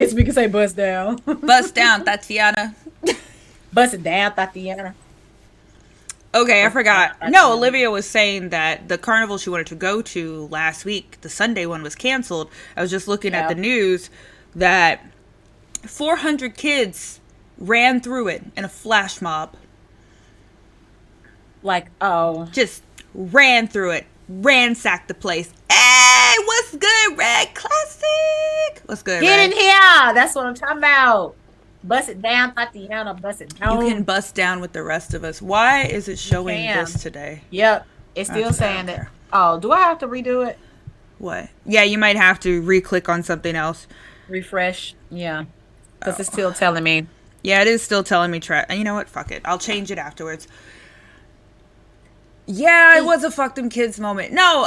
We can say bust down. Bust down, Tatiana. Bust it down, Tatiana. Okay, I Bust it down, forgot. No, Tatiana. Olivia was saying that the carnival she wanted to go to last week, the Sunday one, was canceled. I was just looking at the Yeah. news that 400 kids ran through it in a flash mob. Like, oh, Just ran through it, ransacked the place. Hey, what's good, Red Classic? What's good, get Red? in here. That's what I'm talking about. Bust it down, Tatiana. Bust it You can down. bust down with the rest of us. Why is it You showing this can. today? Yep. It's That's still what I saying don't that. care. Oh, do I have to redo it? What? Yeah, you might have to re-click on something else. Refresh. Yeah. Because it's Oh. still telling me. Yeah, it is still telling me track. You know what? Fuck it. I'll change it afterwards. Yeah, it was a fuck them kids moment. No,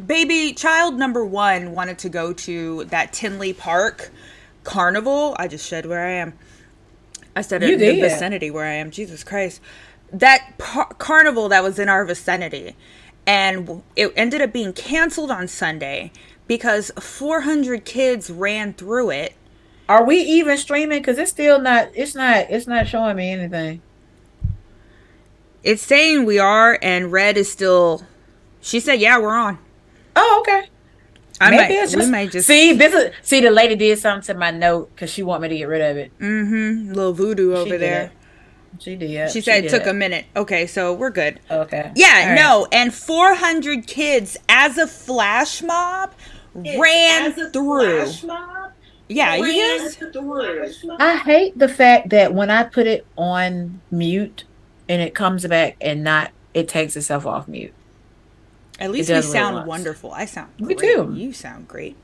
baby child number one wanted to go to that Tinley Park carnival. I just said where I am. I said it You in the did. vicinity where I am. Jesus Christ. That carnival that was in our vicinity. And it ended up being canceled on Sunday because 400 kids ran through it. Are we even streaming? Because it's still not, it's not showing me anything. It's saying we are, and Red is still. She said, "Yeah, we're on." Oh, okay. I Maybe might. it's We just might see just. this is see the lady did something to my note because she want me to get rid of it. Little voodoo She over did there. it. She did. She She said it did took a it. minute. Okay, so we're good. Okay. Yeah, All right. no, and 400 kids as a flash mob ran through. Yeah, you hear us? I hate the fact that when I put it on mute and it comes back and not, it takes itself off mute. At It least we does what it sound wants. wonderful. I sound Me great. too. You sound great.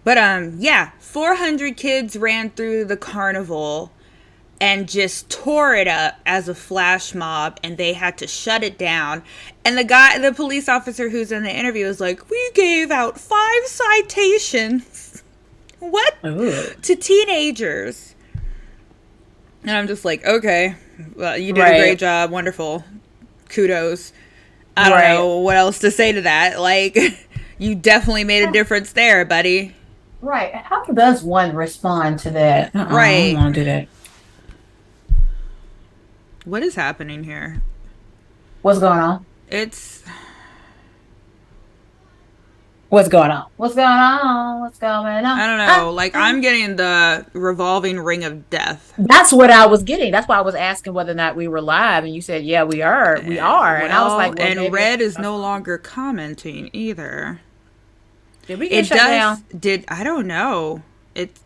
But yeah, 400 kids ran through the carnival and just tore it up as a flash mob, and they had to shut it down. And the police officer who's in the interview was like, "We gave out 5 citations." What? Ooh. To teenagers. And I'm just like, okay, well, you did a great Right. job. Wonderful. Kudos. I don't Right. know what else to say to that. Like, you definitely made a difference there, buddy. Right. How does one respond to that? I don't Right. want to do that. What is happening here? What's going on? It's. What's going on? What's going on? What's going on? I don't know. Like, I'm getting the revolving ring of death. That's what I was getting. That's why I was asking whether or not we were live, and you said, "Yeah, we are. We are." And I was like, Well, "Well, and maybe it's Red is my no phone." longer commenting either. Did we get It shut does. down? I don't know. It.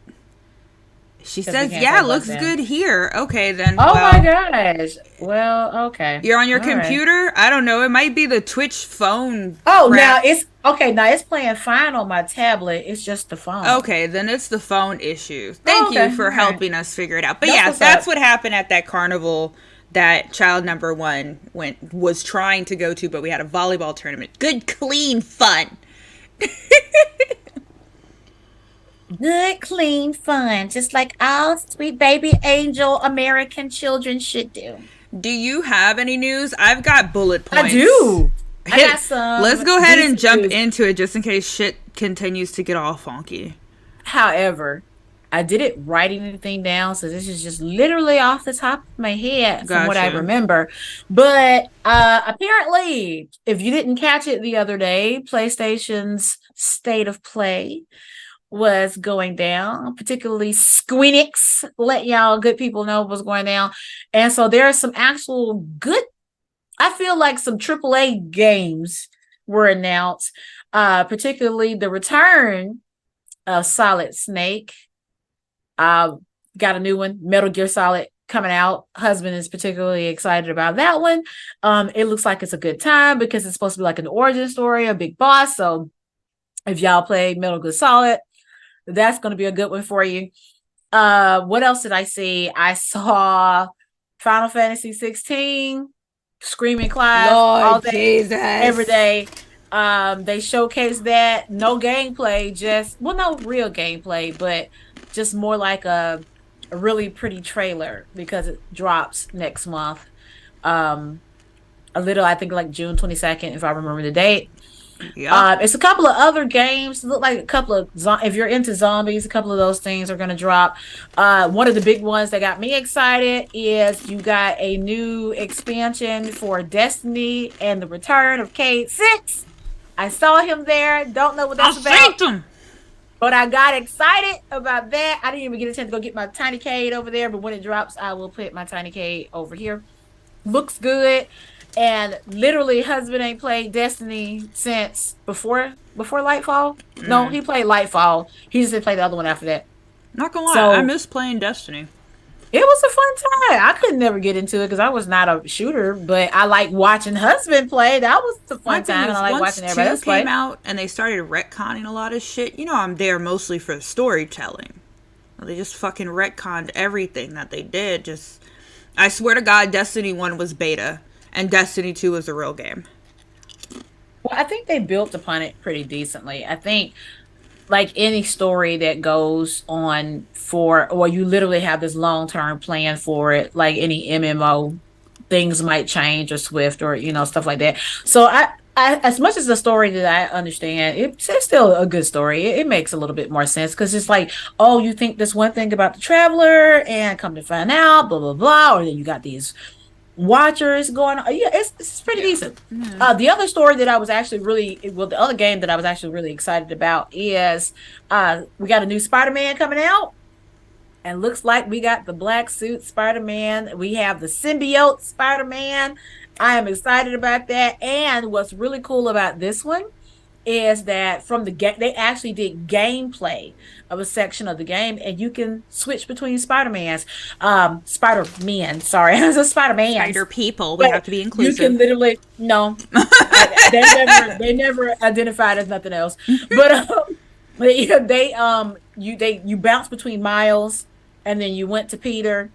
She Because we says, can't say yeah, bust looks down. good here. Okay, then, Oh my well, gosh. Well, okay. you're on your All right. computer? I don't know. It might be the Twitch phone Oh, now crap. it's okay. Now it's playing fine on my tablet. It's just the phone. Okay, then it's the phone issue. Oh, Thank okay. you All for right. helping us figure it out. But That's yeah, what's that's up. what happened at that carnival that child number one was trying to go to, but we had a volleyball tournament. Good, clean fun. Good, clean fun, just like all sweet baby angel American children should do. Do you have any news? I've got bullet I points. do. I got Hit. Let's some go ahead and decent jump news. into it just in case shit continues to get all funky. However, I didn't write anything down, so this is just literally off the top of my head from what I Gotcha. remember. But apparently, if you didn't catch it the other day, PlayStation's State of Play was going down, particularly Squeenix, let y'all good people know what's going down. And so there are some actual good, I feel like some AAA games were announced, particularly the return of Solid Snake. Uh, got a new one, Metal Gear Solid coming out. Husband is particularly excited about that one. It looks like it's a good time because it's supposed to be like an origin story, a big boss. So if y'all play Metal Gear Solid, that's going to be a good one for you. What else did I see? I saw Final Fantasy 16, Screaming Clive all Lord day, every Jesus. day. They showcased that. No gameplay, just well, no real gameplay, but just more like a really pretty trailer because it drops next month. Um, a little, I think like June 22nd, if I remember the date. Yep. It's a couple of other games. Look like a couple of if you're into zombies, a couple of those things are going to drop. One of the big ones that got me excited is you got a new expansion for Destiny and the Return of Cade 6. I saw him there. Don't know what I that's about, synced him. but I got excited about that. I didn't even get a chance to go get my tiny Cade over there, but when it drops, I will put my tiny Cade over here. Looks good. And literally, husband ain't played Destiny since before Lightfall. No, he played Lightfall. He just didn't play the other one after that. Not gonna lie, I So miss playing Destiny. it was a fun time. I could never get into it because I was not a shooter, but I like watching husband play. That was a My fun thing time, and I is, like once watching everybody 2 else came play. out and they started retconning a lot of shit, you know I'm there mostly for the storytelling. They just fucking retconned everything that they did. Just, I swear to God, Destiny 1 was beta, and Destiny 2 was the real game. Well, I think they built upon it pretty decently. I think like any story that goes on for, or you literally have this long term plan for it, like any MMO, things might change or Swift or stuff like that. So as much as the story that I understand, it's still a good story. It makes a little bit more sense because it's like, oh, you think this one thing about the traveler, and come to find out, blah blah blah, or then you got these watchers going on. Yeah, it's pretty Yeah. decent. The other story that I was actually the other game that I was actually really excited about is we got a new Spider-Man coming out, and looks like we got the black suit Spider-Man. We have the symbiote Spider-Man. I am excited about that. And what's really cool about this one is that from the game, they actually did gameplay of a section of the game, and you can switch between Spider-Man, sorry, I was a Spider-Man's, Spider people, we but have to be you can inclusive. literally, no, they never identified as nothing else, but you bounce between Miles, and then you went to Peter,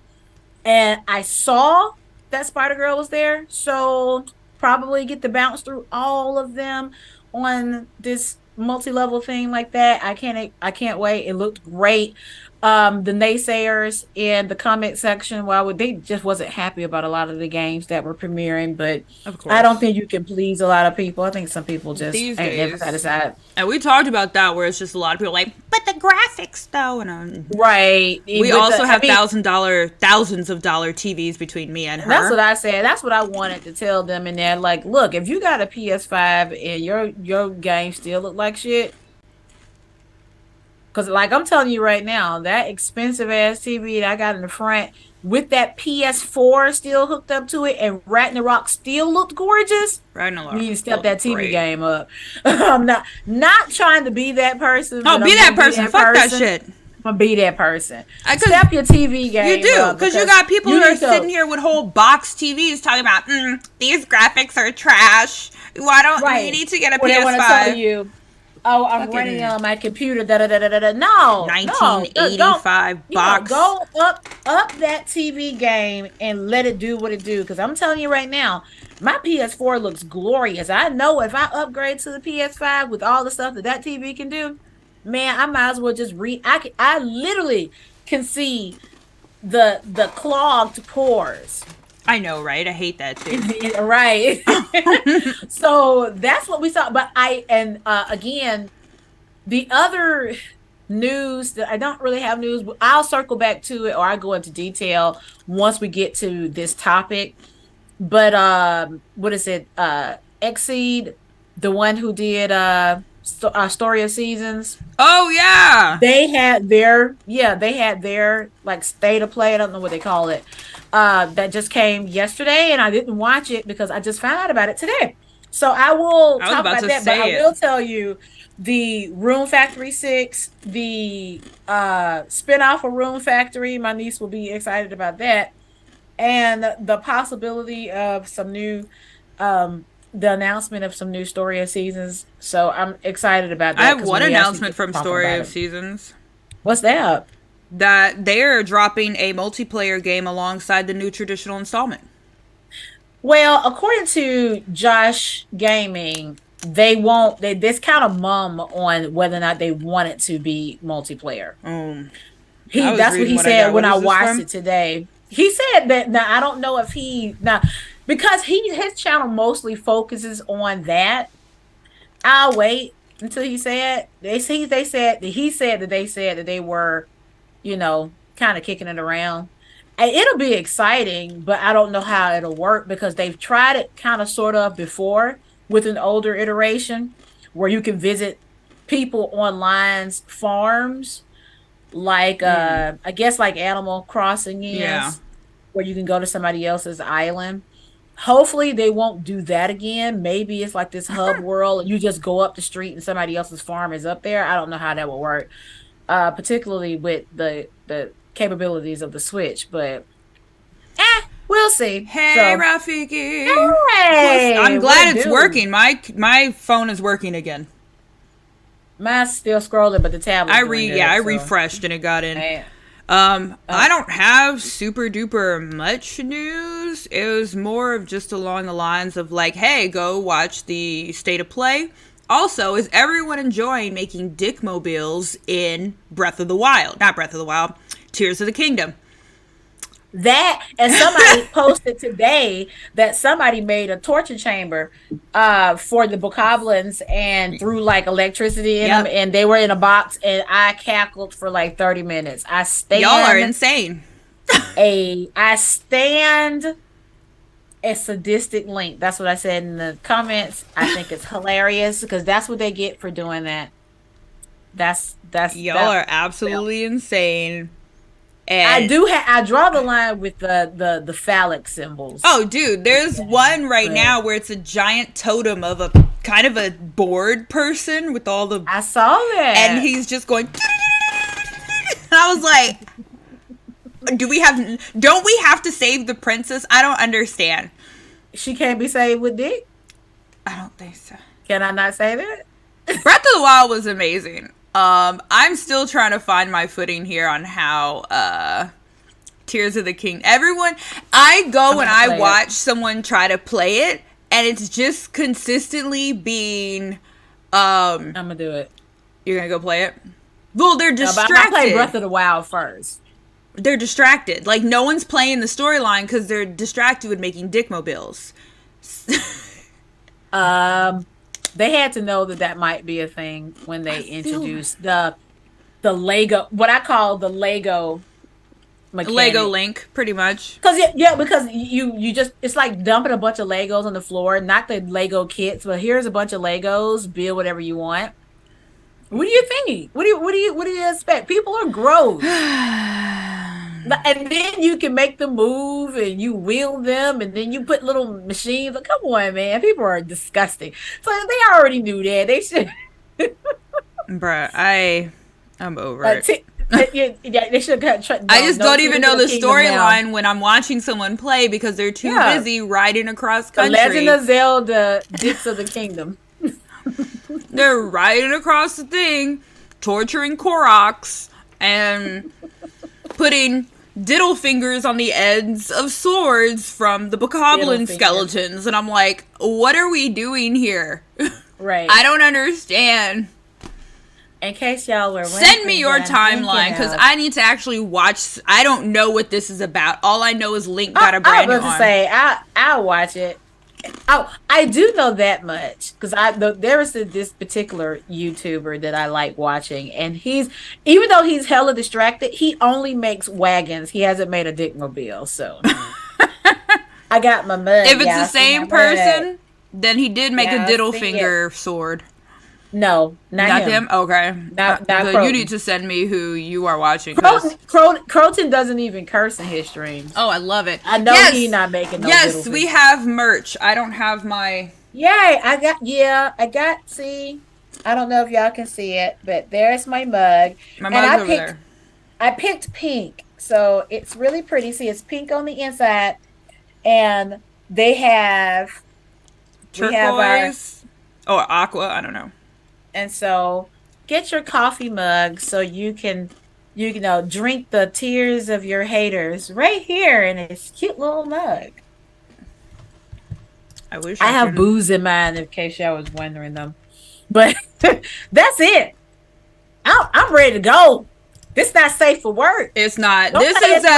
and I saw that Spider Girl was there, so probably get to bounce through all of them on this multi-level thing like that. I can't wait. It looked great. The naysayers in the comment section, well, they just wasn't happy about a lot of the games that were premiering, but Of I don't course. think you can please a lot of people. I think some people just These ain't never days. satisfied. And we talked about that where it's just a lot of people like, but the graphics though. And Right. we With also the, I have mean, thousands of dollar TVs between me and that's what her. I said. That's what I wanted to tell them in there. Like, look, if you got a PS5 and your game still look like shit, because like I'm telling you right now, that expensive ass TV that I got in the front with that PS4 still hooked up to it and Ragnarok still looked gorgeous. You Ragnarok need to was step built that TV great. game up. I'm not trying to be that person, No, but be I'm that gonna be person. that Fuck that person. shit. I'm gonna be that person. Because Step your TV you game do. up Because you because got people who you are need to. sitting here with whole box TVs talking about, these graphics are trash. Why don't you Right. need to get a Or they want to tell PS5? you, oh, I'm running Fucking on my computer, da da da da da da. No, no, don't, 1985 box. go up that TV game and let it do what it do. Because I'm telling you right now, my PS4 looks glorious. I know if I upgrade to the PS5 with all the stuff that TV can do, man, I might as well just I literally can see the clogged pores. I know, right? I hate that too. Right. So that's what we saw. But again, the other news that I don't really have news, but I'll circle back to it or I go into detail once we get to this topic. But what is it? Exceed, the one who did Story of Seasons, Oh, yeah. they had their like state of play. I don't know what they call it. That just came yesterday, and I didn't watch it because I just found out about it today. So I will I was talk about about to that, but I say it. will tell you the Room Factory 6, the spin-off of Room Factory. My niece will be excited about that. And the possibility of some new the announcement of some new Story of Seasons. So I'm excited about I that have because one when we actually announcement get to from talking Story about of it. Seasons What's that? that they're dropping a multiplayer game alongside the new traditional installment. Well, according to Josh Gaming, they won't they this kind of mum on whether or not they want it to be multiplayer. I He was That's what reading he what I said got. when What I is this watched from? it today. He said that now I don't know if he now because his channel mostly focuses on that. I'll wait until he said he said that they were, kind of kicking it around. And it'll be exciting, but I don't know how it'll work because they've tried it kind of sort of before with an older iteration where you can visit people online's farms, like I guess like Animal Crossing Yeah. is, where you can go to somebody else's island. Hopefully they won't do that again. Maybe it's like this hub world and you just go up the street and somebody else's farm is up there. I don't know how that will work. Particularly with the capabilities of the Switch, but we'll see. Hey, So, Rafiki. I'm hey, what glad it it's do? working. My phone is working again. Mine's still scrolling, but the tablet's doing I good. So, refreshed and it got in. man, I don't have super duper much news. It was more of just along the lines of like, hey, go watch the state of play. Also, is everyone enjoying making dickmobiles in Breath of the Wild? Not Breath of the Wild, Tears of the Kingdom. that and somebody posted today that somebody made a torture chamber for the bokoblins and threw like electricity in them, Yep. and they were in a box, and I cackled for like 30 minutes. Y'all are insane. I stand a sadistic link. That's what I said in the comments. I think it's hilarious because that's what they get for doing that. Y'all That. are absolutely insane. I And do have. I draw the line with the phallic symbols. oh, dude, there's one right But now where it's a giant totem of a kind of a bored person with all the, I saw and that. he's just going. And I was like, don't we have to save the princess? I don't understand. She can't be saved with dick. I don't think so. Can I not say that? Breath of the Wild was amazing. I'm still trying to find my footing here on how Tears of the King. I go and I watch someone try to play it, and it's just consistently being. I'm gonna do it. You're gonna go play it. Well, they're But distracted. I play Breath of the Wild first. They're distracted. Like no one's playing the storyline because they're distracted with making dickmobiles. They had to know that might be a thing when they introduced the Lego, what I call the Lego mechanic. Lego Link, pretty much. Because because you just, it's like dumping a bunch of Legos on the floor, not the Lego kits, but here's a bunch of Legos, build whatever you want. What do you think? What do you expect? People are gross. And then you can make them move and you wield them and then you put little machines. Like, come on, man. People are disgusting. So they already knew that. They should. Bruh, I'm over it. Yeah, they should have I just don't even know the storyline when I'm watching someone play because they're too busy riding across country. The Legend of Zelda, Dicks of the Kingdom. They're riding across the thing, torturing Koroks, and putting diddle fingers on the ends of swords from the bokoblin skeletons. And I'm like, what are we doing here? Right. I don't understand. In case y'all were wondering, send me your timeline because I need to actually watch. I don't know what this is about. All I know is Link got a brand new arm. I was about to say, I'll watch it. Oh, I do know that much because there was this particular YouTuber that I like watching, and even though he's hella distracted, he only makes wagons. He hasn't made a dickmobile, so I got my mug. If it's the same person, then he did make a diddle finger sword. No, not him. Okay. Not you need to send me who you are watching. Croton doesn't even curse in his streams. Oh, I love it. I know he's not making no Yes, we have merch. I don't have my... Yay, I got, see, I don't know if y'all can see it, but there's my mug. My mug's over there. I picked pink, so it's really pretty. See, it's pink on the inside, and they have... turquoise or aqua, I don't know. And so get your coffee mug so you know, drink the tears of your haters right here in this cute little mug. I wish I have booze in mine in case y'all was wondering them. But that's it. I'm ready to go. This not safe for work. It's not. This is a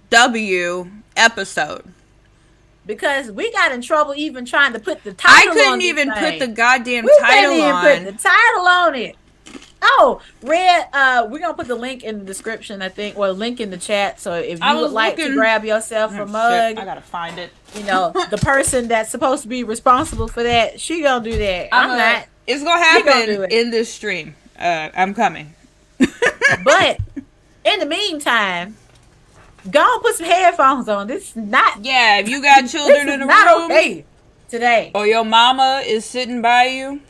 NSFW episode. because we got in trouble even trying to put the I title on couldn't this even put thing. the goddamn We couldn't title even put the on. title on it. Oh, Red, we're gonna put the link in the description, I think, or link in the chat. So if I you would was like to looking. grab yourself Oh a shit! mug, I gotta find it. you know, the person that's supposed to be responsible for that, she gonna do that. I'm not. It's gonna She gonna happen do it. in this stream. I'm coming. But in the meantime, go and put some headphones on. This is not. Yeah, if you got children in the not room, okay today. or your mama is sitting by you,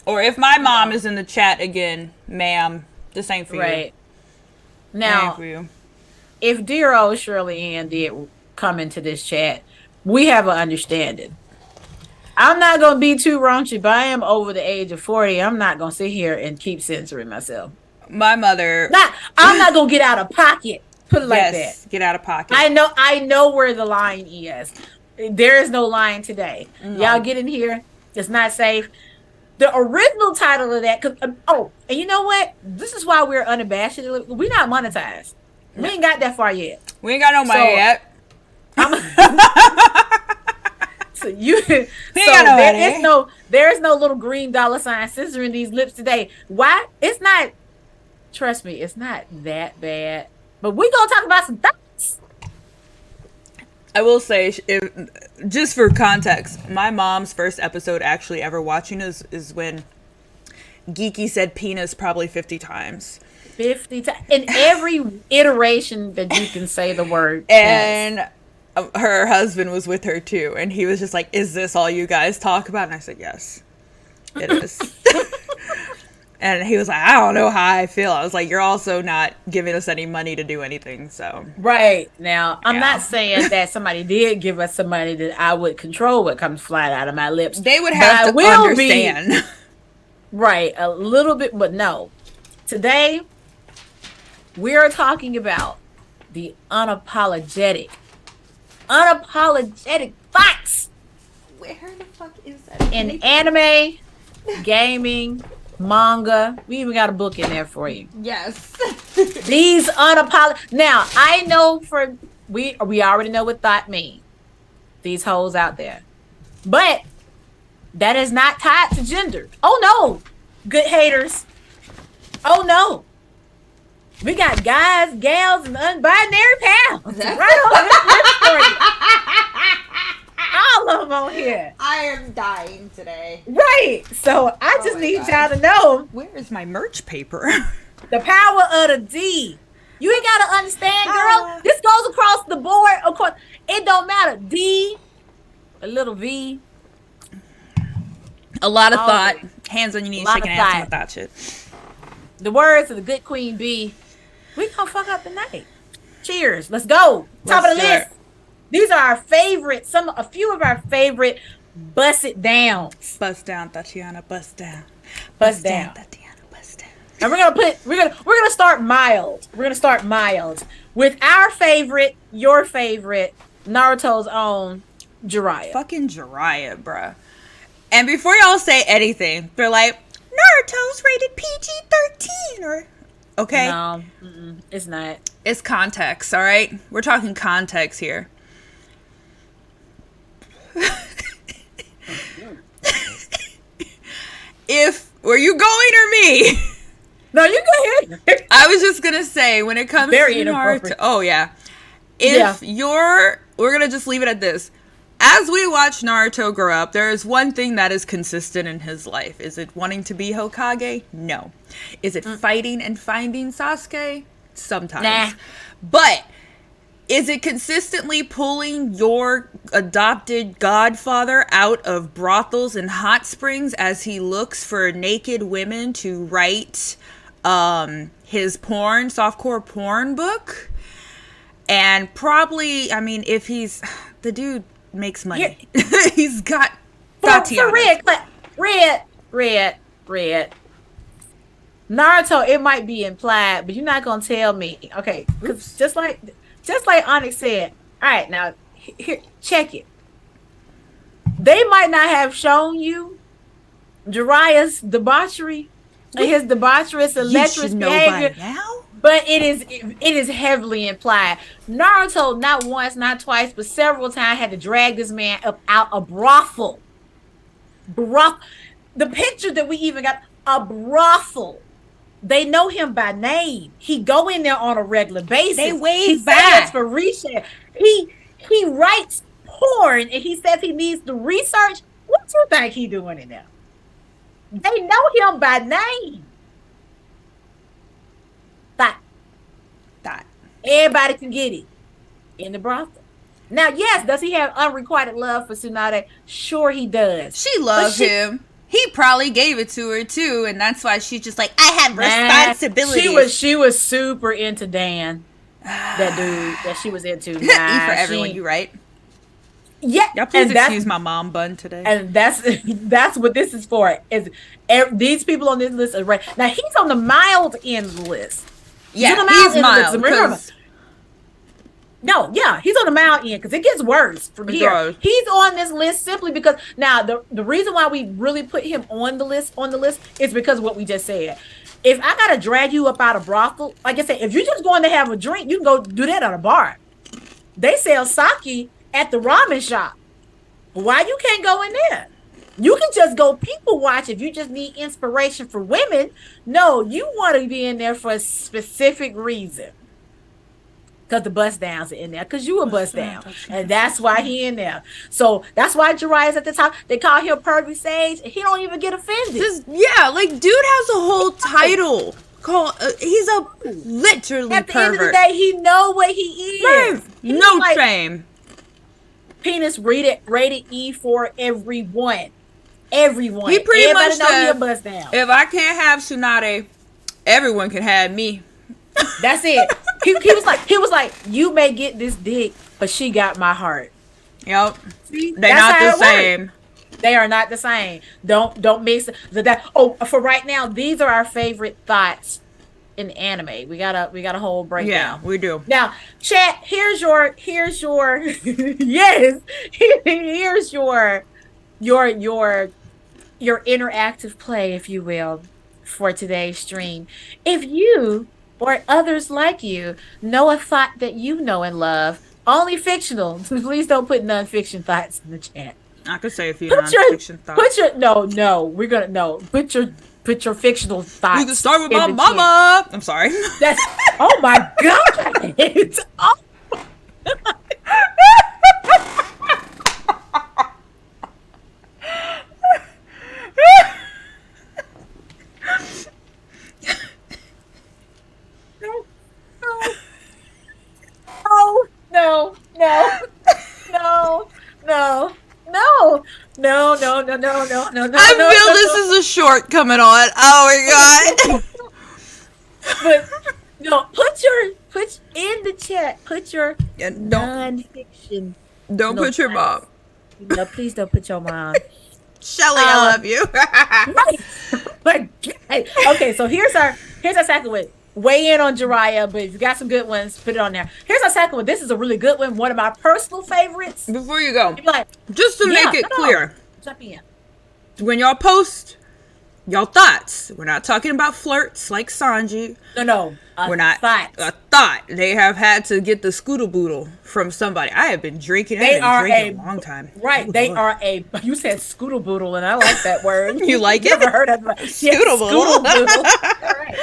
or if my mom is in the chat again, ma'am, this ain't for you. Right. Now, for you. if dear old Shirley Ann did come into this chat, we have an understanding. I'm not going to be too raunchy, but I am over the age of 40. I'm not going to sit here and keep censoring myself. My mother. I'm not going to get out of pocket. Put it like that. Get out of pocket. I know where the line is. There is no line today. No. Y'all get in here. It's not safe. The original title of that, and you know what? This is why we're unabashed. We're not monetized. No. We ain't got that far yet. We ain't got no money yet. So there's no little green dollar sign censoring these lips today. Why? It's not. Trust me, it's not that bad. But we gonna talk about some thoughts. I will say, just for context, my mom's first episode actually ever watching is when Geeky said penis probably 50 times. 50 times. In every iteration that you can say the word. And her husband was with her too. And he was just like, is this all you guys talk about? And I said, yes, it is. And he was like, I don't know how I feel. I was like, you're also not giving us any money to do anything, so. Right. Now, I'm not saying that somebody did give us some money that I would control what comes flying out of my lips. They would have to understand. Right. A little bit, but no. Today, we are talking about the unapologetic thoughts. Where the fuck is that? In anime, gaming, manga. We even got a book in there for you. Yes. These Now, I know we already know what thought mean. These hoes out there. But that is not tied to gender. Oh no. Good haters. Oh no. We got guys, gals, and unbinary pals. Right on this list for you. All of them on here. I am dying today. Right. So I just need y'all to know. Where is my merch paper? The power of the D. You ain't got to understand, girl. This goes across the board. Of course, it don't matter. D, a little V. A lot of thought. Hands on your knees, shaking ass with that shit. The words of the good Queen B. We gonna fuck up the night. Cheers. Let's go. Top of the list. These are our favorite, a few of our favorite bust it downs. Bust down, Tatiana, bust down. Bust down. Tatiana, bust down. And we're gonna start mild. We're gonna start mild with our favorite, your favorite, Naruto's own Jiraiya. Fucking Jiraiya, bruh. And before y'all say anything, they're like, Naruto's rated PG-13 or okay? No, it's not. It's context, all right? We're talking context here. Were you going or me? No, you go ahead. I was just gonna say, when it comes to Naruto, oh yeah. We're gonna just leave it at this. As we watch Naruto grow up, there is one thing that is consistent in his life. Is it wanting to be Hokage? No. Is it fighting and finding Sasuke? Sometimes. Nah. But is it consistently pulling your adopted godfather out of brothels and hot springs as he looks for naked women to write his softcore porn book? And probably, I mean, if the dude makes money. He's got Tatiana. For Red. Naruto, it might be implied, but you're not gonna tell me. Okay, because just like Onyx said, all right, now here, check it. They might not have shown you Jiraiya's debauchery and his debaucherous and lecherous behavior. By now? but it is heavily implied. Naruto, not once, not twice, but several times had to drag this man up out a brothel. The picture that we even got, a brothel. They know him by name. He go in there on a regular basis. They wave he by. says for reshare. He writes porn and he says he needs the research. What do you think he doing in there? They know him by name. That. Everybody can get it in the brothel. Now, yes, does he have unrequited love for Tsunade? Sure, he does. She loves him. He probably gave it to her too, and that's why she's just like, I have responsibilities. She was super into Dan, that dude that she was into. E for everyone, you right? Yeah, y'all please excuse my mom bun today. And that's what this is for. Is these people on this list are right now? He's on the mild end of the list. Yeah, he's mild. He's on the mild end because it gets worse from here. He's on this list simply because now the reason why we really put him on the list is because of what we just said. If I gotta drag you up out of brothel, like I said, if you're just going to have a drink, you can go do that at a bar. They sell sake at the ramen shop. Why you can't go in there? You can just go people watch if you just need inspiration for women. No, you want to be in there for a specific reason. Because the bust downs are in there. Because you a bust down. And that's why he in there. So that's why Jiraiya's at the top. They call him Pervy Sage. And he don't even get offended. Dude has a whole title. He's a literally at the pervert. end of the day, he know what he is. No shame. Penis rated E for everyone. Everyone. He pretty Everybody much know said, he a bust down. if I can't have Tsunade, everyone can have me. That's it. He was like, you may get this dick, but she got my heart. Yep. See, they're not the same. They are not the same. Don't mix that. Oh, for right now, these are our favorite thoughts in anime. We got a whole breakdown. Yeah, we do. Now, chat. Here's your yes. Here's your interactive play, if you will, for today's stream. If you or others like you know a thought that you know and love, only fictional, please don't put non-fiction thoughts in the chat. I could say a few non-fiction thoughts. Put your fictional thoughts. You can start with my mama. Chat. I'm sorry. That's oh my god. It's No. I feel this is a short coming on. Oh my god. But no, put in the chat. Put your non-fiction. Don't put your mom. No, please don't put your mom. Shelly, I love you. Right. Okay, so here's our second one. Weigh in on Jiraiya, but if you got some good ones, put it on there. Here's our second one. This is a really good one. One of my personal favorites. Before you go, like, just to make it clear, jump in. When y'all post y'all thoughts, we're not talking about flirts like Sanji. No. We're not. A thought. They have had to get the scooter boodle from somebody. I have been drinking. I've been drinking a long time. Right. Oh, they Lord. are a. You said scooter boodle, and I like that word. You like it? Never heard of it. Scooter boodle. All right.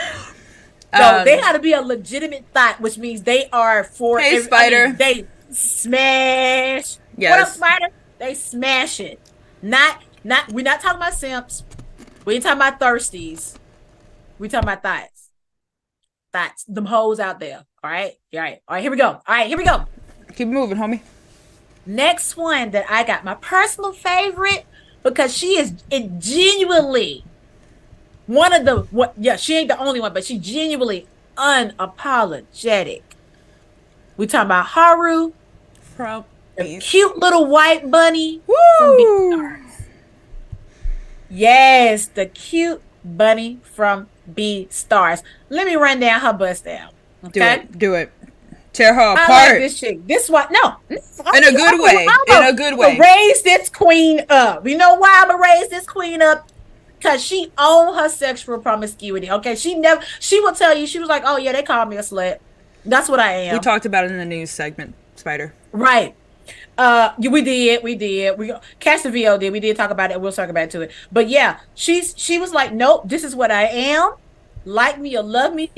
So they had to be a legitimate thought, which means they are for. Hey, Spider. They smash. Yes. What up, Spider? They smash it. Not. We're not talking about simps. We ain't talking about thirsties. We talking about thoughts. Thoughts. Them hoes out there. All right. All right. Here we go. Keep moving, homie. Next one that I got, my personal favorite, because she is genuinely one of the she ain't the only one, but she genuinely unapologetic. We talking about Haru, from the cute little white bunny. Woo! From Beastars. Yes, the cute bunny from Beastars. Let me run down her bust down. Okay? Do it. Tear her apart. I like this chick. This one, no. In a good way. In a good way. Raise this queen up. You know why I'm gonna raise this queen up? because she owned her sexual promiscuity. Okay, she will tell you, she was like, oh yeah, they call me a slut. That's what I We am. talked about it in the news segment, Spider. Right. We catch the VOD. We did talk about it. We'll talk back to it. But yeah, she was like, nope, this is what I am. Like me or love me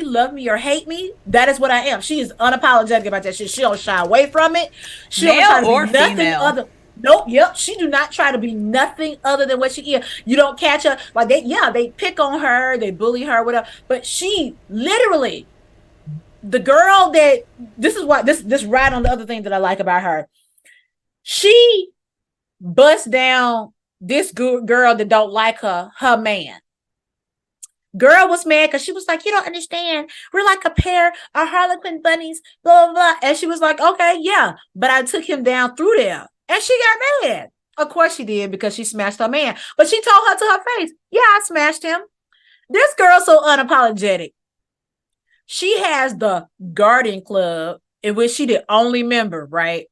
or hate me. That is what I am. She is unapologetic about that shit. She don't shy away from it. She don't Male try to be or nothing female? other. Nope, yep. She do not try to be nothing other than what she is. You don't catch her like they pick on her, they bully her, whatever. But she literally, the girl that this is what this right on the other thing that I like about her. She bust down this girl that don't like her man. Girl was mad because she was like, you don't understand. We're like a pair of Harlequin bunnies, blah, blah, blah. And she was like, okay, yeah. But I took him down through there. And she got mad. Of course she did, because she smashed her man. But she told her to her face, yeah, I smashed him. This girl so unapologetic. She has the Guardian Club, in which she the only member, right?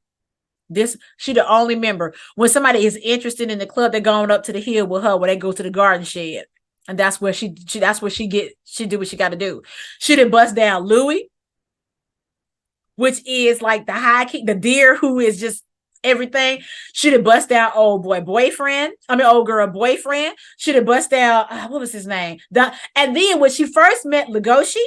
She the only member. When somebody is interested in the club, they're going up to the hill with her, where they go to the garden shed. And that's where she that's where she do what she got to do. She did bust down Louis, which is like the high king, the deer who is just everything. She did bust down old girl boyfriend. She did bust down what was his name? And then when she first met Legoshi,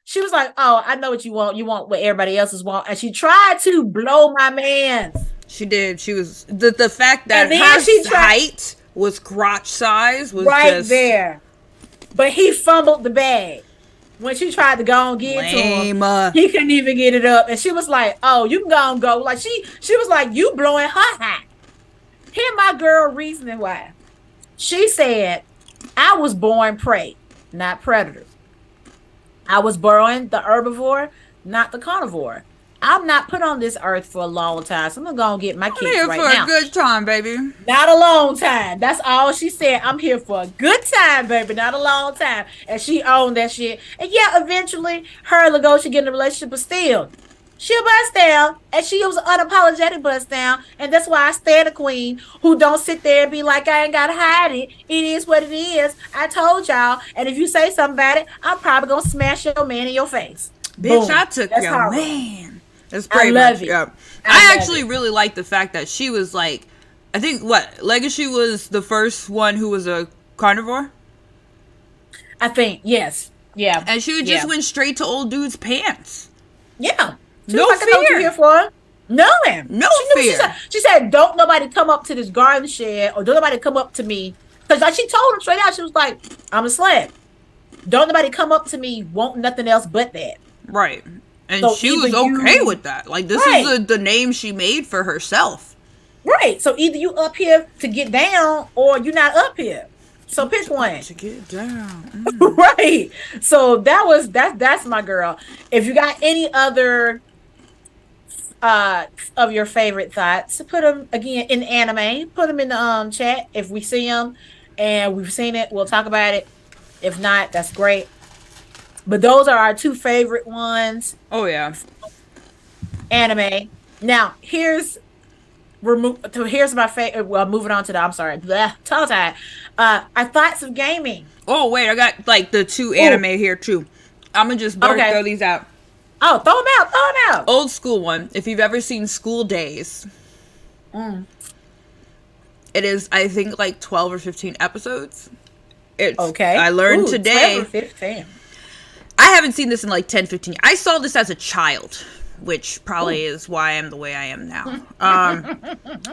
she was like, oh, I know what you want. You want what everybody else's want. And she tried to blow my man. She did. She was the fact that her height was crotch size was right just there. But he fumbled the bag. When she tried to go and get it to him, he couldn't even get it up. And she was like, oh, you can go and go. Like she was like, you blowing her high. Hear my girl reasoning why. She said, I was born prey, not predator. I was born the herbivore, not the carnivore. I'm not put on this earth for a long time, so I'm gonna get my kicks here right for now. a good time, baby. Not a long time. That's all she said. I'm here for a good time, baby, not a long time. And she owned that shit. And yeah, eventually her and Legoshi get in a relationship, but still, she'll bust down, and she was unapologetic bust down. And that's why I stand a queen who don't sit there and be like, I ain't gotta hide it. It is what it is. I told y'all. And if you say something about it, I'm probably gonna smash your man in your face. Bitch, Boom. I took That's your horrible. man. That's pretty I love much it. yeah. I love actually it. really like the fact that she was like, I think Legacy was the first one who was a carnivore. I think yes, yeah, And she just went straight to old dude's pants. yeah. She No was like, I know what you're fear. here for. Knowing. No She knew. fear. She said, don't nobody come up to this garden shed, or don't nobody come up to me. Because like she told him straight out, she was like, I'm a slut. Don't nobody come up to me, want nothing else but that. Right. And So she was either okay you- with that. Like, this Right. is the name she made for herself. Right. So either you up here to get down, or you're not up here. So pick one. To get down. Right. So that's my girl. If you got any other of your favorite thoughts, put them again in anime, put them in the chat. If we see them and we've seen it, we'll talk about it. If not, that's great. But those are our two favorite ones. Oh, yeah. Anime. Now here's my favorite. Well, moving on to the, I'm sorry, tongue tied. Our thoughts of gaming. Oh, wait, I got, like, the two anime here, too. I'm gonna just throw these out. Oh, throw them out. Old school one. If you've ever seen School Days, it is, I think, like 12 or 15 episodes. It's Okay. I learned today. 12 or 15. I haven't seen this in like 10, 15 years. I saw this as a child, which probably is why I am the way I am now.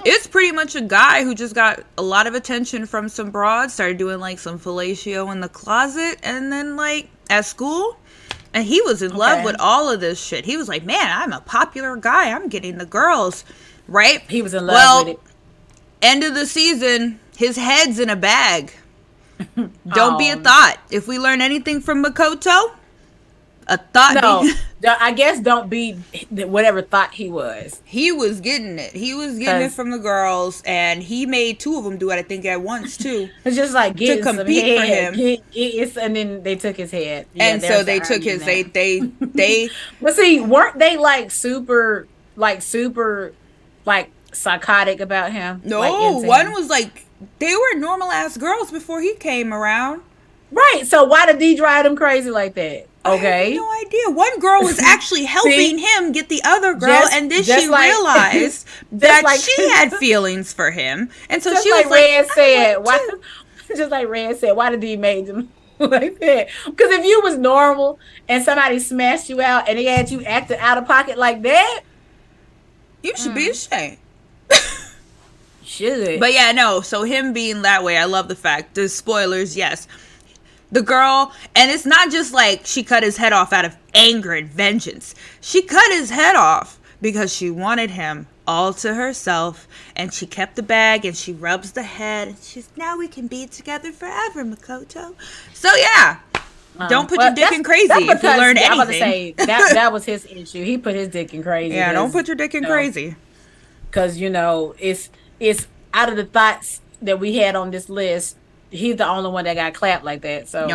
It's pretty much a guy who just got a lot of attention from some broads, started doing like some fellatio in the closet, and then like at school, and he was in love with all of this shit. He was like, man, I'm a popular guy. I'm getting the girls, right? He was in love with it. End of the season, his head's in a bag. Don't be a thought. If we learn anything from Makoto, a thought. No, I guess don't be whatever thought he was. He was getting it. He was getting it from the girls, and he made two of them do it, I think, at once, too. It's just like getting to compete some head. for him. And then they took his head. Yeah, And so they took his, they. But see, weren't they like super, like psychotic about him? No, like, one was like they were normal ass girls before he came around. Right. So why did D drive them crazy like that? I have Okay. no idea. One girl was actually helping him get the other girl, and then she realized that she had feelings for him, and so she was like, Red said, why? Just like Red said, why did D make them like that? Because if you was normal and somebody smashed you out and they had you acting out of pocket like that, you should be ashamed. Should. But yeah, no. So him being that way, I love the fact. The spoilers, yes. The girl, and it's not just like she cut his head off out of anger and vengeance. She cut his head off because she wanted him all to herself, and she kept the bag and she rubs the head and she's, now we can be together forever, Makoto. So yeah, don't put your dick in crazy if you learn anything. I was about to say that was his issue. He put his dick in crazy. Yeah, don't put your dick in crazy. Because it's out of the thoughts that we had on this list, he's the only one that got clapped like that. So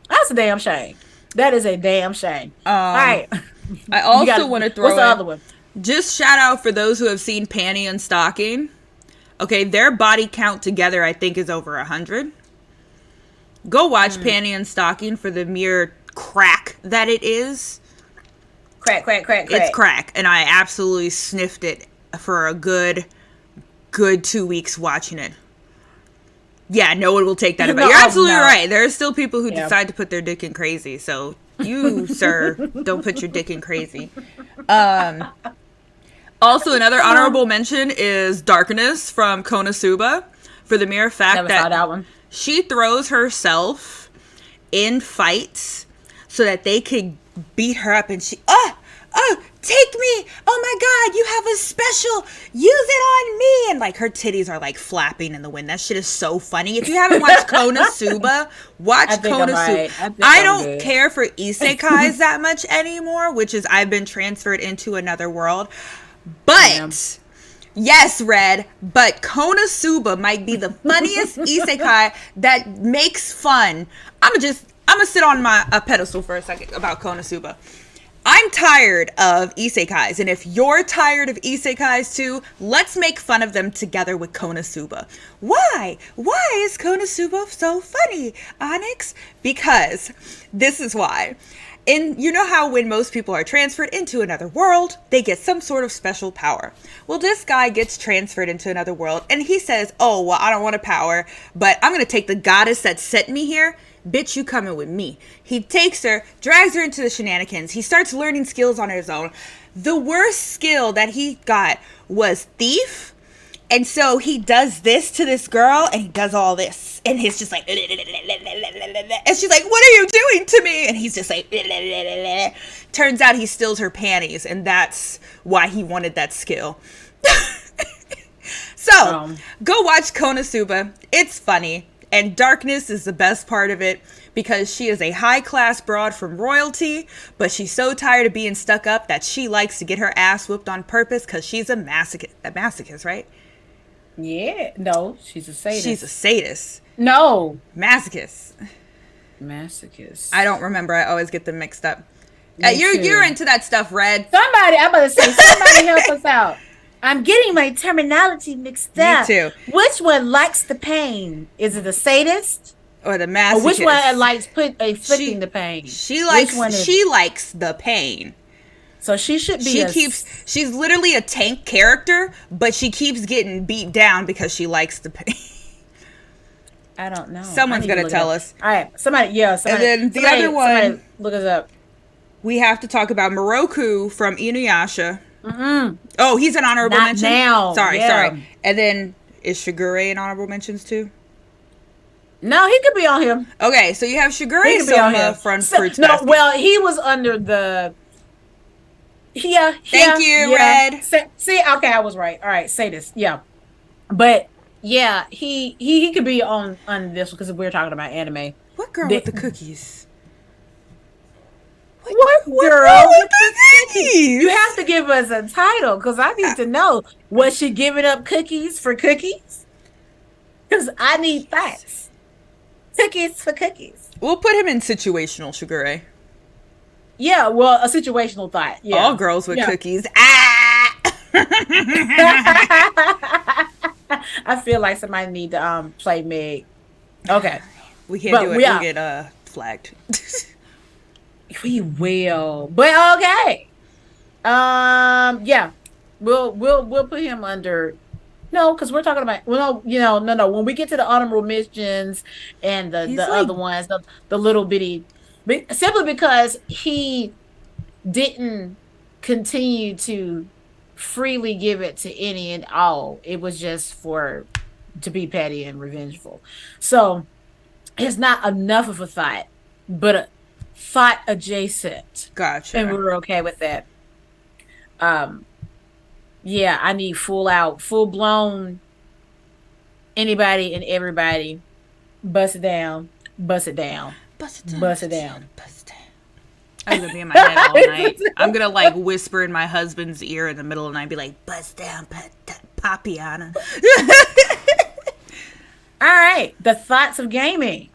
that's a damn shame. That is a damn shame. All right. I also want to throw what's the other one? Just shout out for those who have seen Panty and Stocking. Okay, their body count together, I think, is over 100. Go watch Panty and Stocking for the mere crack that it is. Crack. It's crack, and I absolutely sniffed it for a good 2 weeks watching it. Yeah, no one will take that about. You're absolutely right. There are still people who decide to put their dick in crazy. So you, sir, don't put your dick in crazy. Also, another honorable mention is Darkness from Konosuba, for the mere fact that she throws herself in fights so that they could beat her up, and she, take me! Oh my god, you have a special! Use it on me! And like her titties are like flapping in the wind. That shit is so funny. If you haven't watched Konosuba, watch Konosuba. I don't care for isekais that much anymore, which is I've been transferred into another world. But yes, Red, but Konosuba might be the funniest isekai that makes fun. I'm gonna sit on a pedestal for a second about Konosuba. I'm tired of isekais, and if you're tired of isekais too, let's make fun of them together with Konosuba. Why? Why is Konosuba so funny, Onyx? Because this is why. And you know how when most people are transferred into another world, they get some sort of special power. Well, this guy gets transferred into another world, and he says, oh, well, I don't want a power, but I'm going to take the goddess that sent me here. Bitch, you coming with me. He takes her, drags her into the shenanigans. He starts learning skills on his own. The worst skill that he got was thief. And so he does this to this girl, and he does all this. And he's just like, and she's like, what are you doing to me? And he's just like, turns out he steals her panties, and that's why he wanted that skill. So, go watch Konosuba. It's funny. And Darkness is the best part of it because she is a high-class broad from royalty, but she's so tired of being stuck up that she likes to get her ass whooped on purpose because she's a masochist. A masochist, right? Yeah. No, she's a sadist. She's a sadist. No. Masochist. I don't remember. I always get them mixed up. You're into that stuff, Red. I'm about to say, somebody help us out. I'm getting my terminology mixed up. Me too. Which one likes the pain? Is it the sadist or the masochist? Or which one likes inflicting the pain? She likes the pain. So she should be. She's literally a tank character, but she keeps getting beat down because she likes the pain. I don't know. Someone's gonna tell us. All right, somebody. And then the other one, look us up. We have to talk about Moroku from Inuyasha. Mm-hmm. Oh, he's an honorable mention. Now. Sorry. And then is Shigure an honorable mentions too? No, he could be on here. Okay, so you have Shigure Soma from Fruits Basket. No, well, he was under the. Yeah. Thank you, Red. See, okay, I was right. All right, say this. Yeah, but yeah, he could be on this because we're talking about anime. What girl with the cookies? What girl with the cookies? You have to give us a title because I need to know. Was she giving up cookies for cookies? Because I need facts. Cookies for cookies. We'll put him in situational, Shigure. Yeah, well, a situational thought. Yeah. All girls with cookies. Ah! I feel like somebody need to play Meg. Okay. We can't But do it. we We'll are get flagged. we will. But okay. Yeah. We'll put him under. No, because we're talking about, well, no, no. When we get to the honorable mentions and the He's like, other ones, the little bitty, simply because he didn't continue to freely give it to any and all. It was just for to be petty and revengeful. So it's not enough of a thought, but a thought adjacent, and gotcha. we're okay with that. Um, yeah, I need full out, full blown anybody and everybody. Bust it down, bust it down, Bust it down, bust it down. bust it down. I'm gonna be in my head all night. I'm gonna like whisper in my husband's ear in the middle of the night, and be like, "Bust down, Papiana." All right, the thoughts of gaming.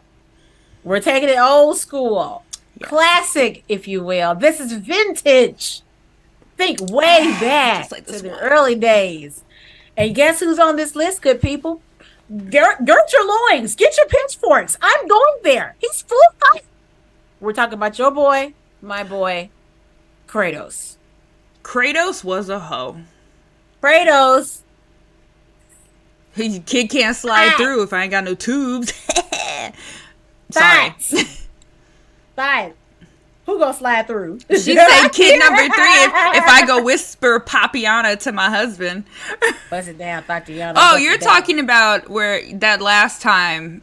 We're taking it old school, Yes. classic, if you will. This is vintage. Think way back Just like to this the one. early days. And guess who's on this list, good people? Girt your loins, get your pitchforks. I'm going there. He's full of fight. We're talking about your boy, my boy, Kratos. Kratos was a hoe. Kratos. Kid can't slide Fight. through if I ain't got no tubes. Sorry. Fight. Fight. Who gonna slide through? She said kid number 3 if I go whisper Papiana to my husband. Bust it down, Tatiana. Oh, you're talking about where that last time,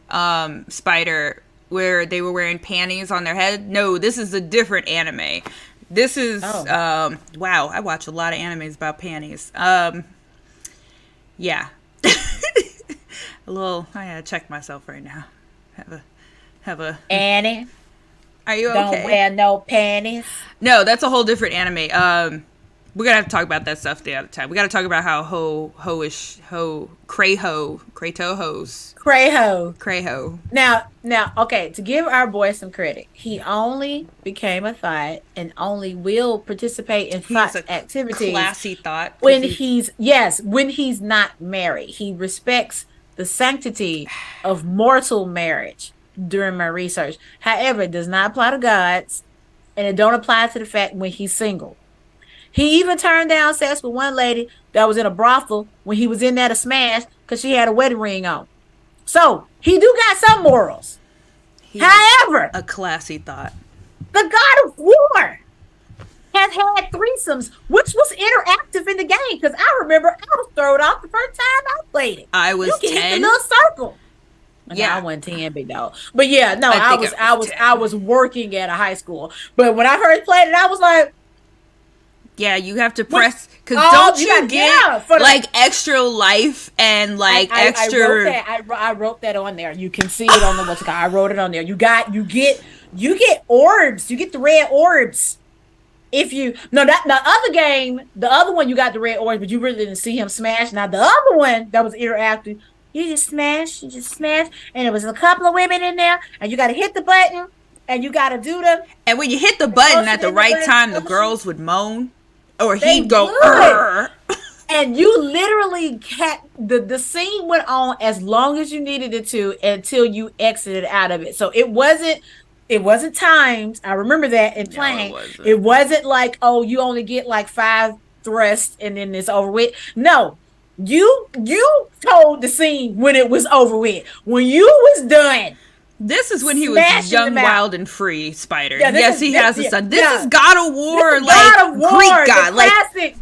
Spider, where they were wearing panties on their head? No, this is a different anime. This is, wow, I watch a lot of animes about panties. Yeah. I gotta check myself right now. Have a. Annie. Are you okay? Don't wear no panties. No, that's a whole different anime. We're gonna have to talk about that stuff the other time. We gotta talk about how Crayho. Now, okay, to give our boy some credit, he only became a thought and only will participate in thought activities. Classy thought. When he's not married. He respects the sanctity of mortal marriage during my research. However, it does not apply to gods, and it don't apply to the fact when he's single. He even turned down sex with one lady that was in a brothel when he was in there to smash because she had a wedding ring on. So he do got some morals. However, a classy thought. the God of War has had threesomes, which was interactive in the game because I remember I was thrown off the first time I played it. I was 10. Hit the little circle. Yeah, no, I wasn't 10, big dog. But yeah, no, I was working at a high school. But when I first played it, I was like, yeah, you have to press because don't you get like extra life and like extra. I wrote that on there. You can see it on the what's it called. I wrote it on there. You get orbs. You get the red orbs. If you that the other game, the other one you got the red orbs, but you really didn't see him smash. Now the other one that was interactive, you just smash, and it was a couple of women in there, and you got to hit the button, and you got to do them. And when you hit the button at the right time, the girls would moan. Or he'd go, and you literally the scene went on as long as you needed it to until you exited out of it. So it wasn't timed. I remember that in playing. No, it wasn't like, oh, you only get like 5 thrusts and then it's over with. No, you told the scene when it was over with. When you was done. This is when he was young, wild, and free, Spider. Yeah, yes, he has a son. This is God of War, like God of War, Greek God, like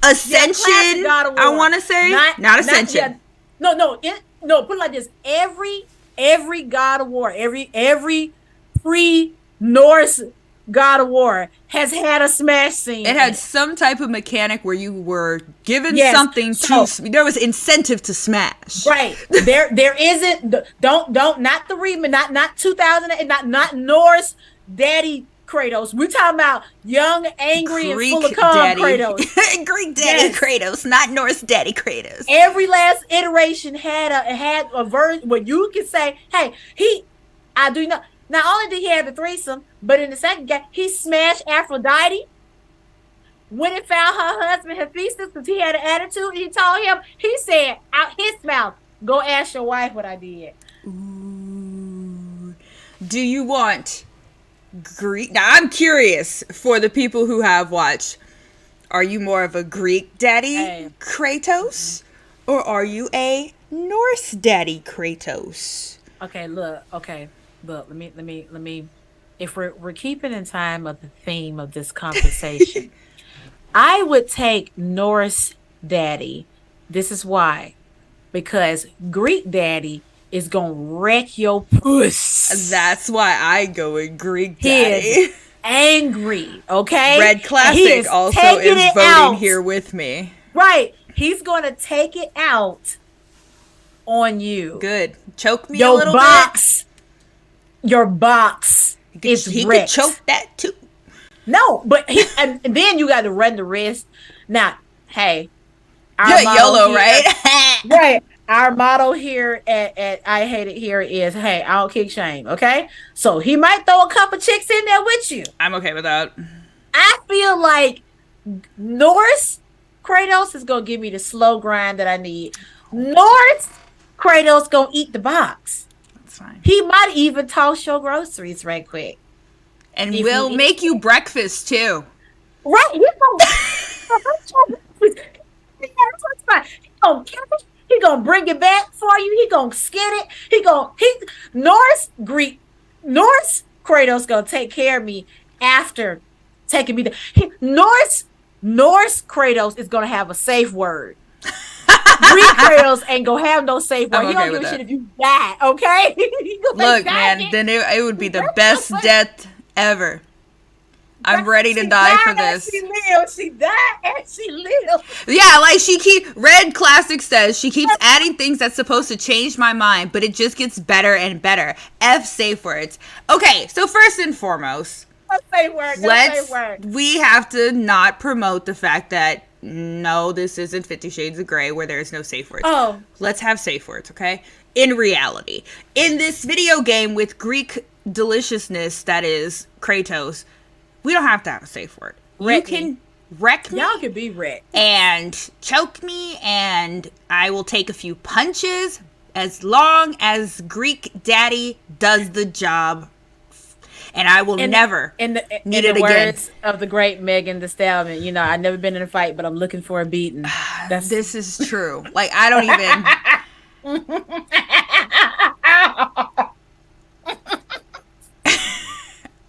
Ascension. God of War. I want to say not Ascension. No. Put it like this: every God of War, every pre-Norse God of War has had a smash scene. It had some type of mechanic where you were given something there was incentive to smash. Right. There isn't don't not the remake, not 2008, not Norse Daddy Kratos. We're talking about young, angry, Greek and full of calm Kratos. Greek Daddy Kratos, not Norse Daddy Kratos. Every last iteration had a version where you could say, hey, I do not. Not only did he have the threesome, but in the second game, he smashed Aphrodite. When it found her husband Hephaestus, because he had an attitude, he told him, he said out his mouth, Go ask your wife what I did. Ooh. Do you want Greek? Now, I'm curious for the people who have watched. Are you more of a Greek daddy, Kratos, or are you a Norse daddy, Kratos? Okay, look. Okay, look. Let me. If we're keeping in time of the theme of this conversation, I would take Norse daddy. This is why. Because Greek daddy is gonna wreck your puss. That's why I go with Greek He is daddy. angry, okay? Red And he Classic is also taking is it voting out. here with me. Right. He's gonna take it out on you. Good. Choke me a Your little box. Your box is He could wrecked. choke that too. No, but he and then you got to run the risk. Now, hey, our You're motto YOLO, here, right? right? Our motto here at I Hate It Here is, hey, I don't kick shame, okay? So he might throw a couple chicks in there with you. I'm okay with that. I feel like Norse Kratos is gonna give me the slow grind that I need. Norse Kratos gonna eat the box. That's fine. He might even toss your groceries right quick. And If we'll you make you breakfast too. Right, he gonna bring it back for you. He gonna skin it. Norse Kratos gonna take care of me after taking me there. Norse Kratos is gonna have a safe word. Greek Kratos ain't gonna have no safe word. I'm He don't okay give a with shit that. if you die, okay? He gonna say, Look, "Die, man, then it would be the best death ever. I'm ready to She die for died and this. She lived. She died and she lived. Yeah, like Red Classic says, she keeps adding things that's supposed to change my mind, but it just gets better and better. F safe words. Okay, so first and foremost, we have to not promote the fact that no, this isn't 50 Shades of Grey where there's no safe words. Oh. Let's have safe words, okay? In reality, in this video game with Greek deliciousness that is Kratos, we don't have to have a safe word. You can wreck me. Y'all can be wrecked. And choke me, and I will take a few punches as long as Greek Daddy does the job. And I will never need it again. In the words of the great Megan Thee Stallion, you know, I've never been in a fight, but I'm looking for a beating. This is true. Like, I don't even...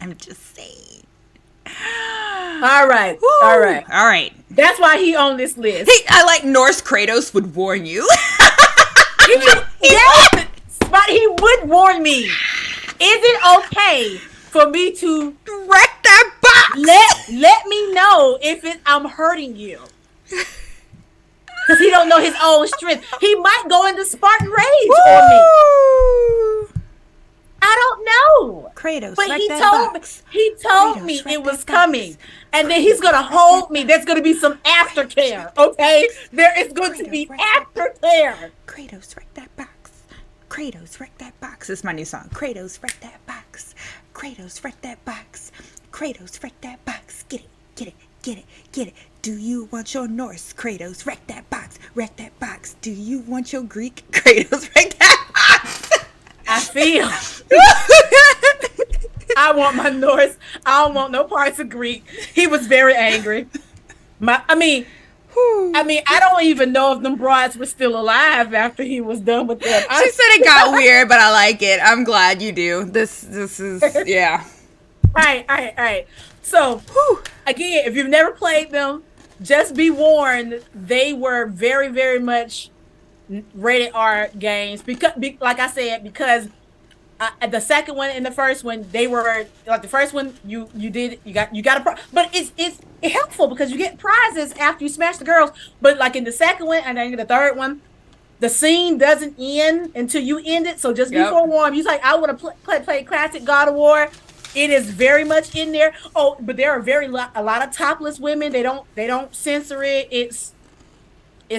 I'm just saying. All right. Woo. All right. All right. That's why he on this list. I like Norse Kratos would warn you. Yes, but he would warn me. Is it okay for me to wreck that box? Let me know if I'm hurting you. Because he don't know his own strength. He might go into Spartan rage on me. I don't know. Kratos, but he Kratos, told me it was coming. And then he's gonna hold me. There's gonna be some aftercare, okay? There is going to be aftercare. Kratos, wreck that box. Kratos, wreck that box. This is my new song. Kratos, wreck that box. Kratos, wreck that box. Kratos, wreck that box. Get it, get it, get it, get it. Do you want your Norse? Kratos, wreck that box. Wreck that box. Do you want your Greek? Kratos, wreck that box. I feel. I want my Norse. I don't want no parts of Greek. He was very angry. I mean, I don't even know if them broads were still alive after he was done with them. She said it got weird, but I like it. I'm glad you do. This is, yeah. All right. So, again, if you've never played them, just be warned, they were very, very much rated R games because, like I said, because the second one and the first one, they were like the first one you got a but it's helpful because you get prizes after you smash the girls. But like in the second one and then the third one, the scene doesn't end until you end it. So just be forewarned. You're like, I want to play classic God of War. It is very much in there. Oh, but there are a lot of topless women. They don't censor it. It's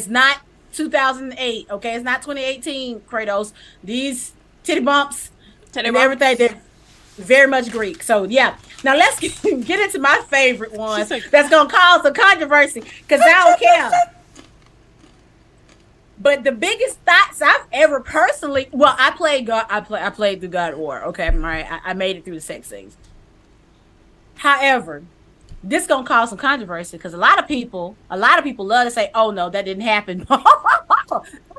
not 2008. Okay, it's not 2018. Kratos. These titty bumps and everything. They're very much Greek. So yeah. Now let's get into my favorite one. That's gonna cause some controversy because I don't care. But the biggest thoughts I've ever personally, well, I played God. I played through God of War. Okay, all right. I made it through the sex scenes. However, this gonna cause some controversy because a lot of people love to say, "Oh no, that didn't happen."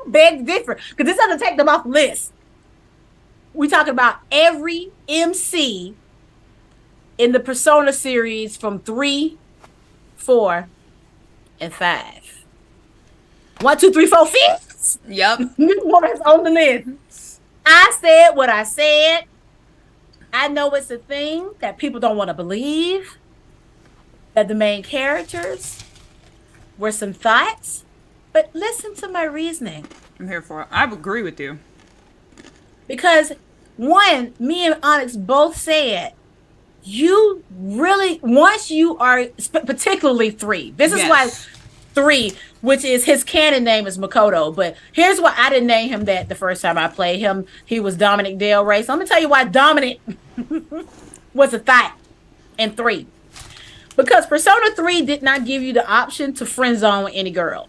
Beg different because this doesn't take them off the list. We talking about every MC in the Persona series from 3, 4, and 5. 1, 2, 3, 4, 5. Yep. Woman's on the list. I said what I said. I know it's a thing that people don't want to believe that the main characters were some thoughts, but listen to my reasoning. I'm here for it. I agree with you. Because one, me and Onyx both said, you really, once you are, particularly 3, this is why 3, which is his canon name is Makoto, but here's why I didn't name him that the first time I played him. He was Dominic Del Rey. So I'm going to tell you why Dominic was a thought in 3. Because Persona 3 did not give you the option to friend zone with any girl.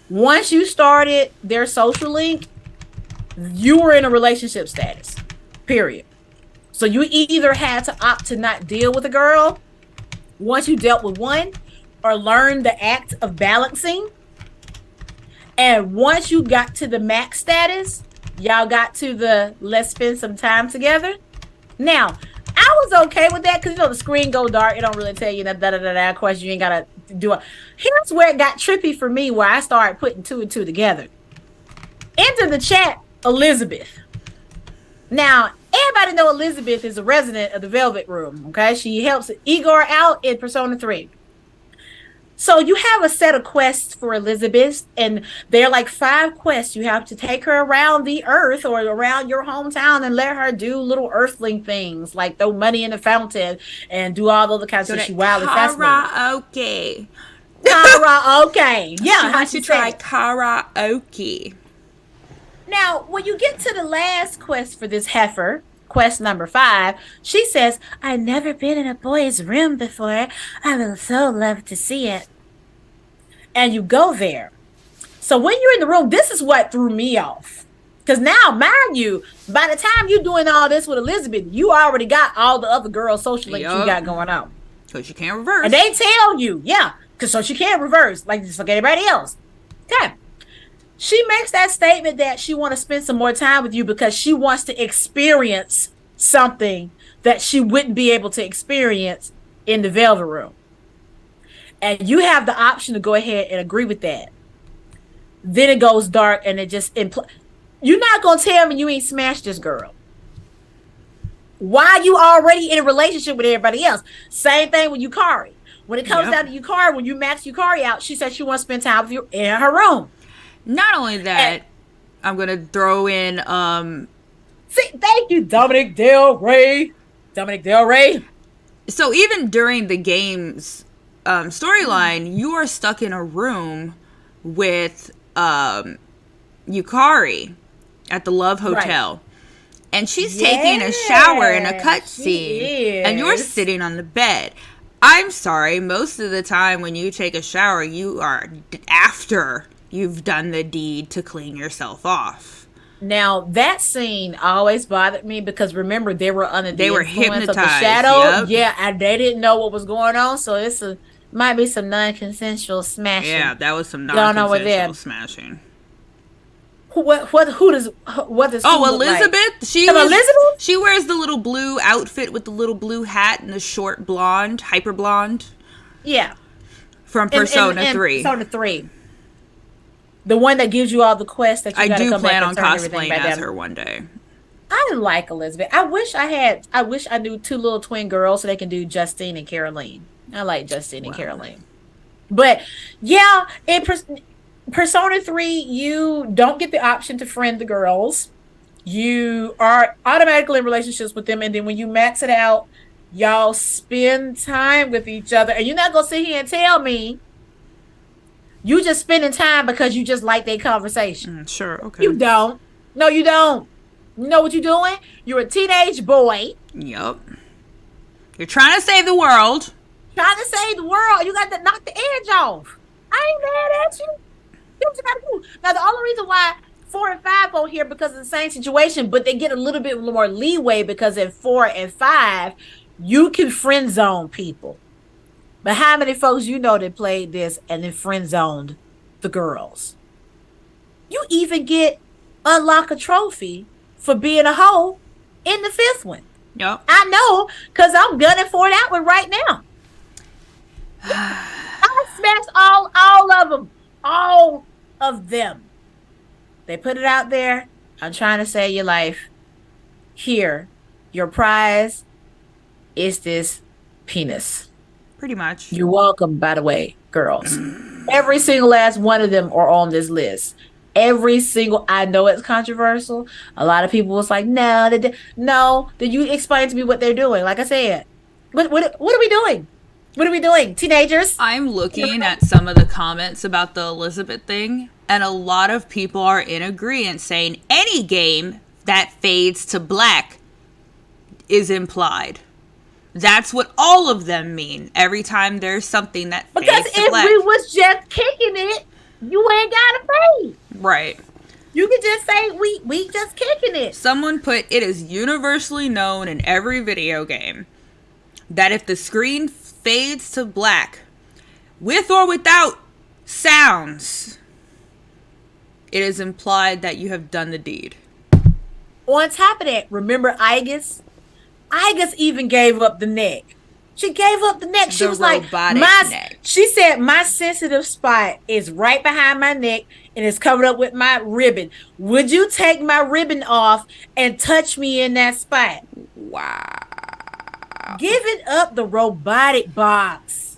Once you started their social link, you were in a relationship status, period. So you either had to opt to not deal with a girl once you dealt with one, or learn the act of balancing. And once you got to the max status, y'all got to the let's spend some time together. Now, I was okay with that because, the screen go dark. It don't really tell you that da-da-da-da question. You ain't got to do it. Here's where it got trippy for me, where I started putting 2 and 2 together. Enter the chat, Elizabeth. Now, everybody know Elizabeth is a resident of the Velvet Room, okay? She helps Igor out in Persona 3. So you have a set of quests for Elizabeth, and they're like 5 quests. You have to take her around the earth or around your hometown and let her do little earthling things, like throw money in the fountain and do all the kinds of stuff. She wildly fascinating. Karaoke. Yeah, how she try karaoke. Now, when you get to the last quest for this heifer, quest number 5, she says, I've never been in a boy's room before. I would so love to see it. And you go there. So when you're in the room, this is what threw me off. Because now, mind you, by the time you're doing all this with Elizabeth, you already got all the other girls' social links you got going on. So she can't reverse. And they tell you, because so she can't reverse, like just like anybody else. Okay. She makes that statement that she want to spend some more time with you because she wants to experience something that she wouldn't be able to experience in the Velvet Room. And you have the option to go ahead and agree with that. Then it goes dark and it just... You're not going to tell me you ain't smashed this girl. Why you already in a relationship with everybody else? Same thing with Yukari. When it comes down to Yukari, when you max Yukari out, she said she wants to spend time with you in her room. Not only that, I'm going to throw in... thank you, Dominic Del Rey. So even during the game's storyline, you are stuck in a room with Yukari at the Love Hotel. Right. And she's taking a shower in a cutscene, and you're sitting on the bed. I'm sorry, most of the time when you take a shower, you are after you've done the deed to clean yourself off. Now, that scene always bothered me because, remember, they were under the influence hypnotized of the shadow. Yep. Yeah, and they didn't know what was going on, so might be some non-consensual smashing. Yeah, that was some non-consensual smashing. What does Elizabeth? Elizabeth? She wears the little blue outfit with the little blue hat and the short blonde, hyper blonde. Yeah. From Persona 3. Persona 3. The one that gives you all the quests that you got to come back and turn everything back down. I do plan on cosplaying as her one day. I like Elizabeth. I wish I knew 2 little twin girls so they can do Justine and Caroline. I like Justine and Caroline. But yeah, Persona 3, you don't get the option to friend the girls. You are automatically in relationships with them, and then when you max it out, y'all spend time with each other. And you're not gonna sit here and tell me you just spending time because you just like their conversation. Sure, okay. You don't. No, you don't. You know what you're doing? You're a teenage boy. Yep. You're trying to save the world. You got to knock the edge off. I ain't mad at you. Do what you gotta do. Now, the only reason why 4 and 5 go here because of the same situation, but they get a little bit more leeway because in 4 and 5, you can friend zone people. But how many folks you know that played this and then friend zoned the girls? You even get unlock a trophy for being a hoe in the 5th one. Yep. I know because I'm gunning for that one right now. I smashed all of them. All of them. They put it out there. I'm trying to save your life. Here, your prize is this penis. Pretty much. You're welcome, by the way, girls. Every single last one of them are on this list. Every single, I know it's controversial. A lot of people was like, no, no. Did you explain to me what they're doing? Like I said, what are we doing? What are we doing? Teenagers? I'm looking at some of the comments about the Elizabeth thing, and a lot of people are in agreement saying any game that fades to black is implied. That's what all of them mean every time there's something that fades because to if black. we was just kicking it, you ain't gotta fade. Right. You can just say we just kicking it. Someone put, it is universally known in every video game that if the screen fades to black, with or without sounds, it is implied that you have done the deed. On top of that, remember Igus? Igus even gave up the neck. She gave up the neck. She was like, she said, my sensitive spot is right behind my neck and it's covered up with my ribbon. Would you take my ribbon off and touch me in that spot? Wow. Giving up the robotic box.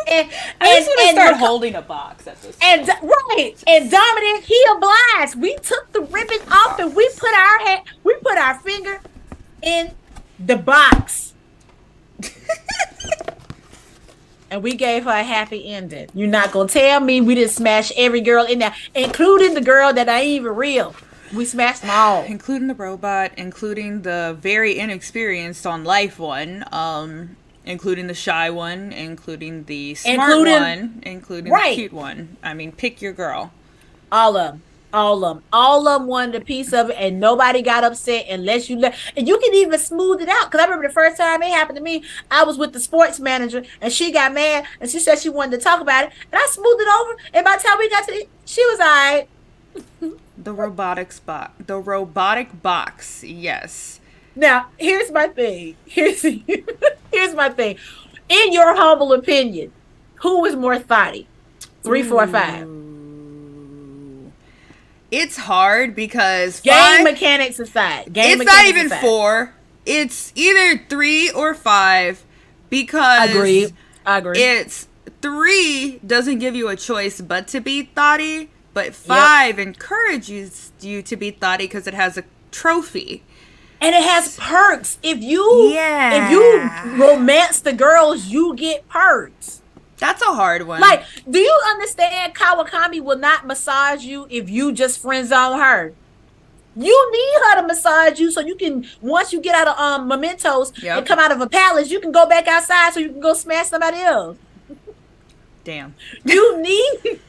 I just want to start holding a box at this point. And Dominic, he obliged. We took the ribbon off and we put our finger in the box. And we gave her a happy ending. You're not gonna tell me we didn't smash every girl in there, including the girl that ain't even real. We smashed them all. Including the robot, including the very inexperienced on life one, including the shy one, including the smart one, including the cute one. I mean, pick your girl. All of them. All of them wanted a piece of it, and nobody got upset unless you let. And you can even smooth it out. Because I remember the first time it happened to me, I was with the sports manager, and she got mad, and she said she wanted to talk about it, and I smoothed it over. And by the time we got to she was all right. The robotic box, yes. Now, here's my thing. Here's my thing. In your humble opinion, who was more thotty? 3, 4, 5. It's hard because game mechanics aside. It's not even 4. It's either 3 or 5 because I agree. It's 3 doesn't give you a choice but to be thotty, but 5 encourages you to be thotty because it has a trophy. And it has perks. If you romance the girls, you get perks. That's a hard one. Like, do you understand Kawakami will not massage you if you just friend zone her? You need her to massage you so you can, once you get out of mementos and come out of a palace, you can go back outside so you can go smash somebody else. Damn. You need...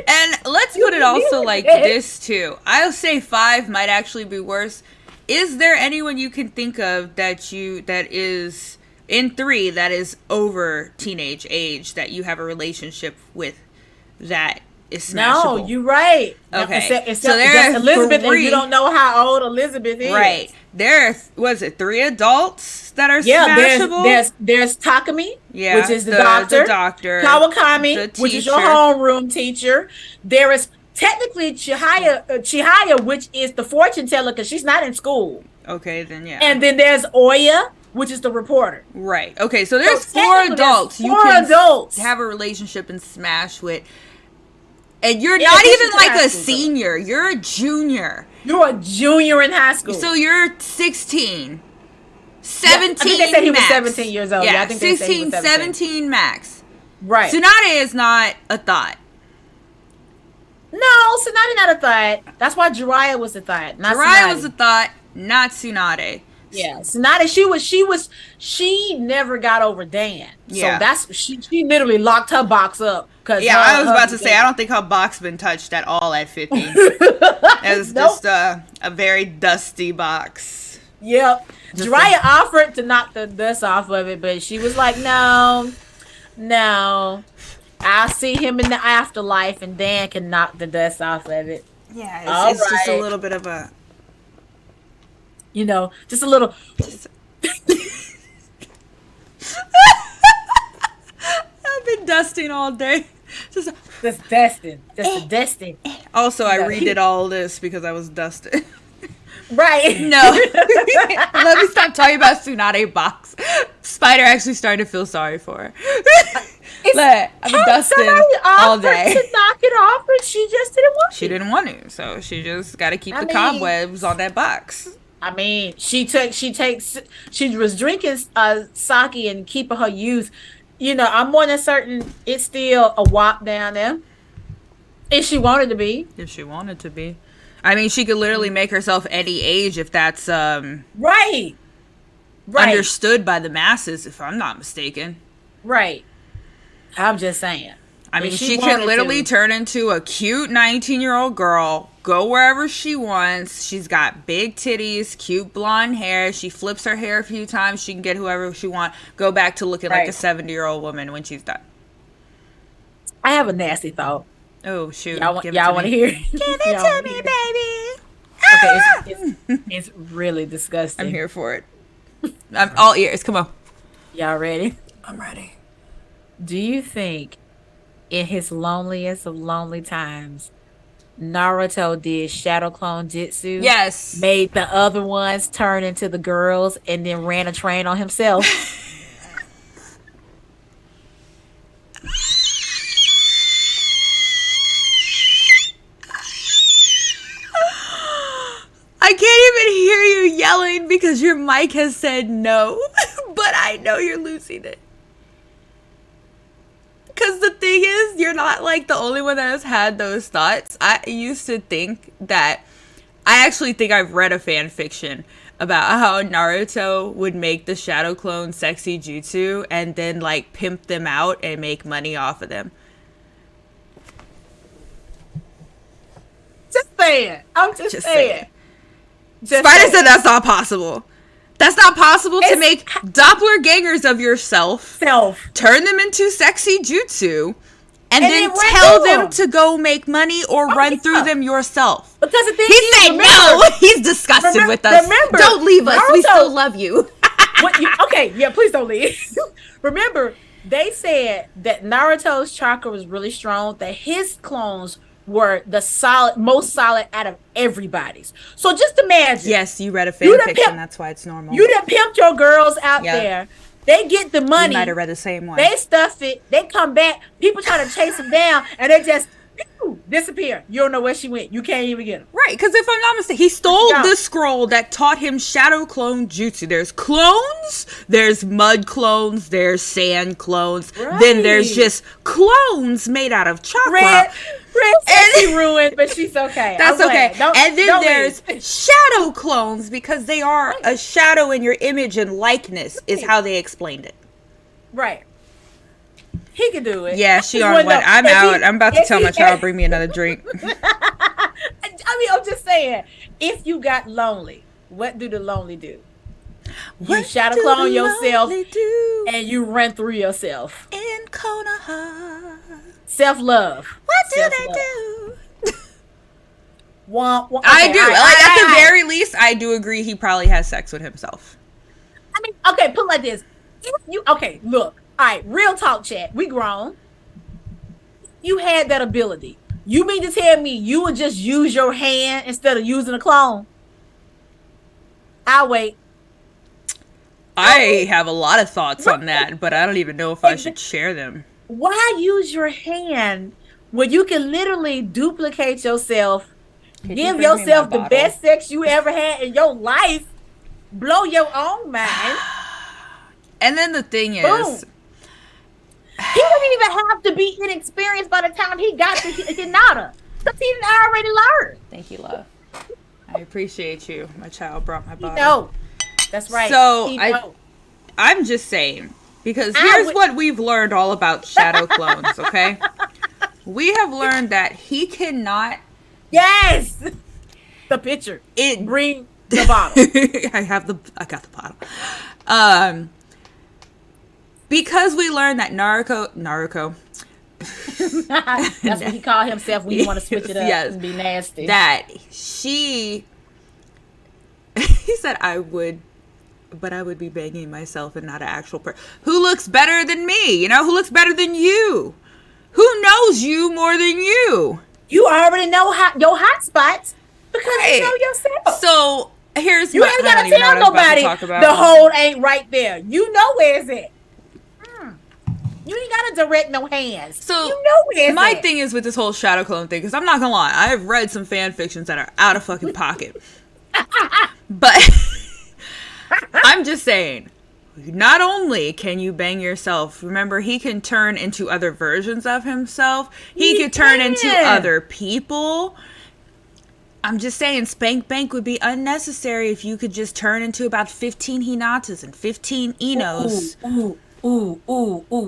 And let's put it also like this, too. I'll say 5 might actually be worse. Is there anyone you can think of that is... in 3, that is over teenage age that you have a relationship with that is smashable? No, you're right. Okay. Except so there's Elizabeth, 3. And you don't know how old Elizabeth is. Right. Was it 3 adults that are smashable? There's Takumi, which is the doctor. Kawakami, which is your homeroom teacher. There is technically Chihaya, which is the fortune teller because she's not in school. Okay, then yeah. And then there's Oya, which is the reporter. Right. Okay, so there's 4 adults you can have a relationship and smash with. And you're not even like a senior. You're a junior. You're a junior in high school. So you're 16. 17 I think they said he was 17 years old. Yeah, I think 16, 17 max. Right. Tsunade is not a thought. No, Tsunade not a thought. That's why Jiraiya was a thought. Jiraiya was a thought, not Tsunade. Yeah, she never got over Dan. So Yeah. that's she literally locked her box up because Yeah, her I was about to husband say, I gave don't think her box been touched at all at 50. It was Nope. just a very dusty box. Yep. Just a, Drya offered to knock the dust off of it, but she was like, no, no. I'll see him in the afterlife and Dan can knock the dust off of it. yeah, All it's just a right. little bit of a. Just a little. Just, I've been dusting all day. Just Just dusting. Just a dusting. also, I redid all this because I was dusted. Right. No. Let me stop talking about Tsunade box. Spider actually started to feel sorry for her. I've been dusting all day. To knock it off, but she just didn't want She didn't want to, so she just got to keep the mean, cobwebs on that box. I mean, she was drinking sake and keeping her youth. I'm more than certain it's still a wop down there. If she wanted to be. If she wanted to be. I mean, she could literally make herself any age if that's right. understood by the masses, if I'm not mistaken. Right. I'm just saying. I mean, she can literally turn into a cute 19-year-old girl, go wherever she wants. She's got big titties, cute blonde hair. She flips her hair a few times. She can get whoever she wants. Go back to looking like a 70-year-old woman when she's done. I have a nasty thought. Oh, shoot. Y'all want to hear it? Give it to me, baby. Okay, it's really disgusting. I'm here for it. I'm all ears. Come on. Y'all ready? I'm ready. Do you think in his loneliest of lonely times, Naruto did shadow clone jutsu? Yes. Made the other ones turn into the girls and then ran a train on himself? I can't even hear you yelling because your mic has said no, but I know you're losing it. Because the thing is, you're not like the only one that has had those thoughts. I used to think that, I actually think I've read a fan fiction about how Naruto would make the shadow clone sexy jutsu and then like pimp them out and make money off of them. Just saying. I'm just saying. Spider said that's not possible. That's not possible to make doppelgangers of yourself, turn them into sexy jutsu, and then tell them to go make money or run through them yourself. Because the thing he said no. He's disgusted with us. Remember, don't leave us. We still love you. Okay, yeah, please don't leave. Remember, they said that Naruto's chakra was really strong, that his clones were the most solid out of everybody's. So just imagine. Yes, you read a fan fiction. That's why it's normal. You done pimped your girls out there. They get the money. You might have read the same one. They stuff it. They come back. People try to chase them down, and they just disappear. You don't know where she went. You can't even get them. Right, because if I'm not mistaken, he stole the scroll that taught him shadow clone jutsu. There's clones, there's mud clones, there's sand clones, then there's just clones made out of chakra. Red she ruined, but she's okay. That's okay. And then there's shadow clones because they are a shadow in your image and likeness is how they explained it. Right. He can do it. Yeah, she on what? I'm out. I'm about to tell my child bring me another drink. I mean, I'm just saying, if you got lonely, what do the lonely do? You shadow clone yourself and you run through yourself. In Konoha. Self-love. What do they do? I do. At the very least, I do agree he probably has sex with himself. I mean, okay, put it like this. Look. All right, real talk, chat. We grown. You had that ability. You mean to tell me you would just use your hand instead of using a clone? I'll wait. I have a lot of thoughts on that, but I don't even know if I should share them. Why use your hand when you can literally duplicate yourself, give yourself the best sex you ever had in your life, blow your own mind? And then the thing is, he didn't even have to be inexperienced by the time he got to Hinata, because he already learned. Thank you, love. I appreciate you. My child brought my bottle. No. That's right. So He know. I'm just saying, because here's what we've learned all about shadow clones, okay? We have learned that he cannot. Yes. The picture. Bring the bottle. I got the bottle. Because we learned that Naruto. That's what he called himself when you want to switch it up and be nasty. That he said I would be banging myself and not an actual person. Who looks better than me? You know, who looks better than you? Who knows you more than you? You already know your hot spots because you know yourself. So here's you ain't gotta tell nobody the hole ain't right there. You know where it's at. You ain't gotta direct no hands. So you know where it's my at. thing is with this whole shadow clone thing, because I'm not gonna lie, I've read some fan fictions that are out of fucking pocket. But I'm just saying, not only can you bang yourself, remember he can turn into other versions of himself. He could turn into other people. I'm just saying, Spank Bank would be unnecessary if you could just turn into about 15 Hinatas and 15 Inos. Ooh.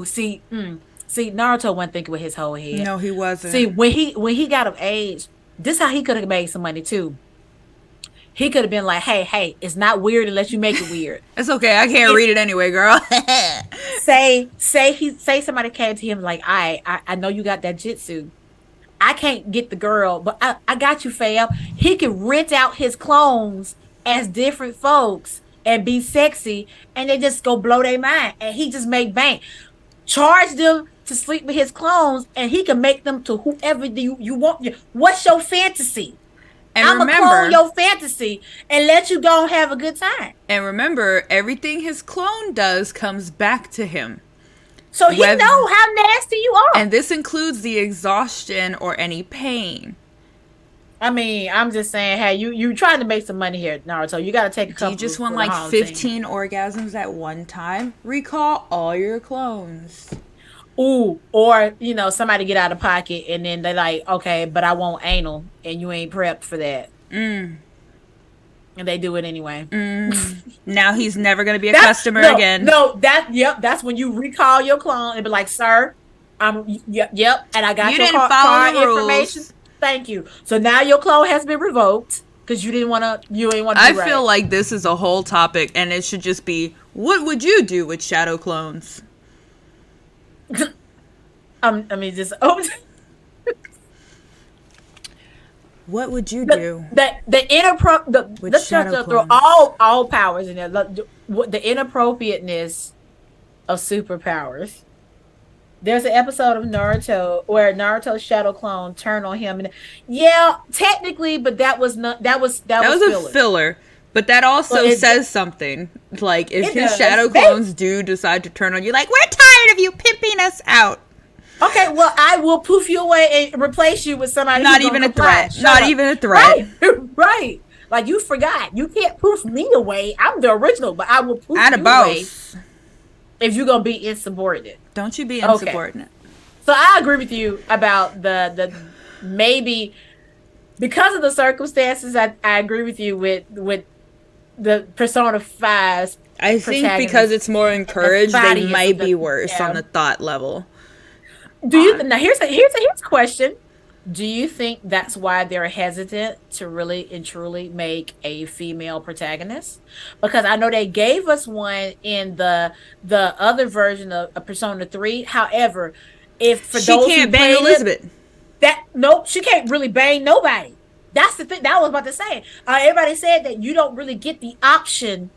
See, Naruto wasn't thinking with his whole head. No, he wasn't. See, when he got of age, this how he could have made some money too. He could have been like, hey, it's not weird unless you make it weird. It's okay. I can't read it anyway, girl. say somebody came to him like, I know you got that jitsu. I can't get the girl, but I got you, fam. He could rent out his clones as different folks and be sexy, and they just go blow their mind. And he just make bank. Charge them to sleep with his clones, and he can make them to whoever you want. What's your fantasy? And I'm going to clone your fantasy and let you go and have a good time. And remember, everything his clone does comes back to him. So he know how nasty you are. And this includes the exhaustion or any pain. I mean, I'm just saying, hey, you trying to make some money here, Naruto. You got to take a couple. Do you just want like 15 orgasms at one time? Recall all your clones. Ooh, or, somebody get out of pocket and then they like, okay, but I want anal and you ain't prepped for that. And they do it anyway. Now he's never going to be a customer again. No, that's when you recall your clone and be like, sir, yep, and I got your card information. Thank you. So now your clone has been revoked because you ain't want to. I feel like this is a whole topic and it should just be, what would you do with shadow clones? What would you do? Let's just throw all powers in there. The inappropriateness of superpowers. There's an episode of Naruto where Naruto's shadow clone turned on him, and technically, but that was a filler. But that also says something. Like, if his shadow clones do decide to turn on you, like, we're tired of you pimping us out. Okay, well, I will poof you away and replace you with somebody. Not even a threat. Not even a threat. Right. Like, you forgot. You can't poof me away. I'm the original, but I will poof you away if you're going to be insubordinate. Don't you be insubordinate. Okay. So I agree with you about the maybe because of the circumstances. I agree with you with the Persona 5. I think because it's more encouraged, they might be worse on the thought level. Do you now? Here's a question. Do you think that's why they're hesitant to really and truly make a female protagonist? Because I know they gave us one in the other version of Persona 3. However, if for those who can't bang Elizabeth, she can't really bang nobody. That's the thing that I was about to say. Everybody said that you don't really get the option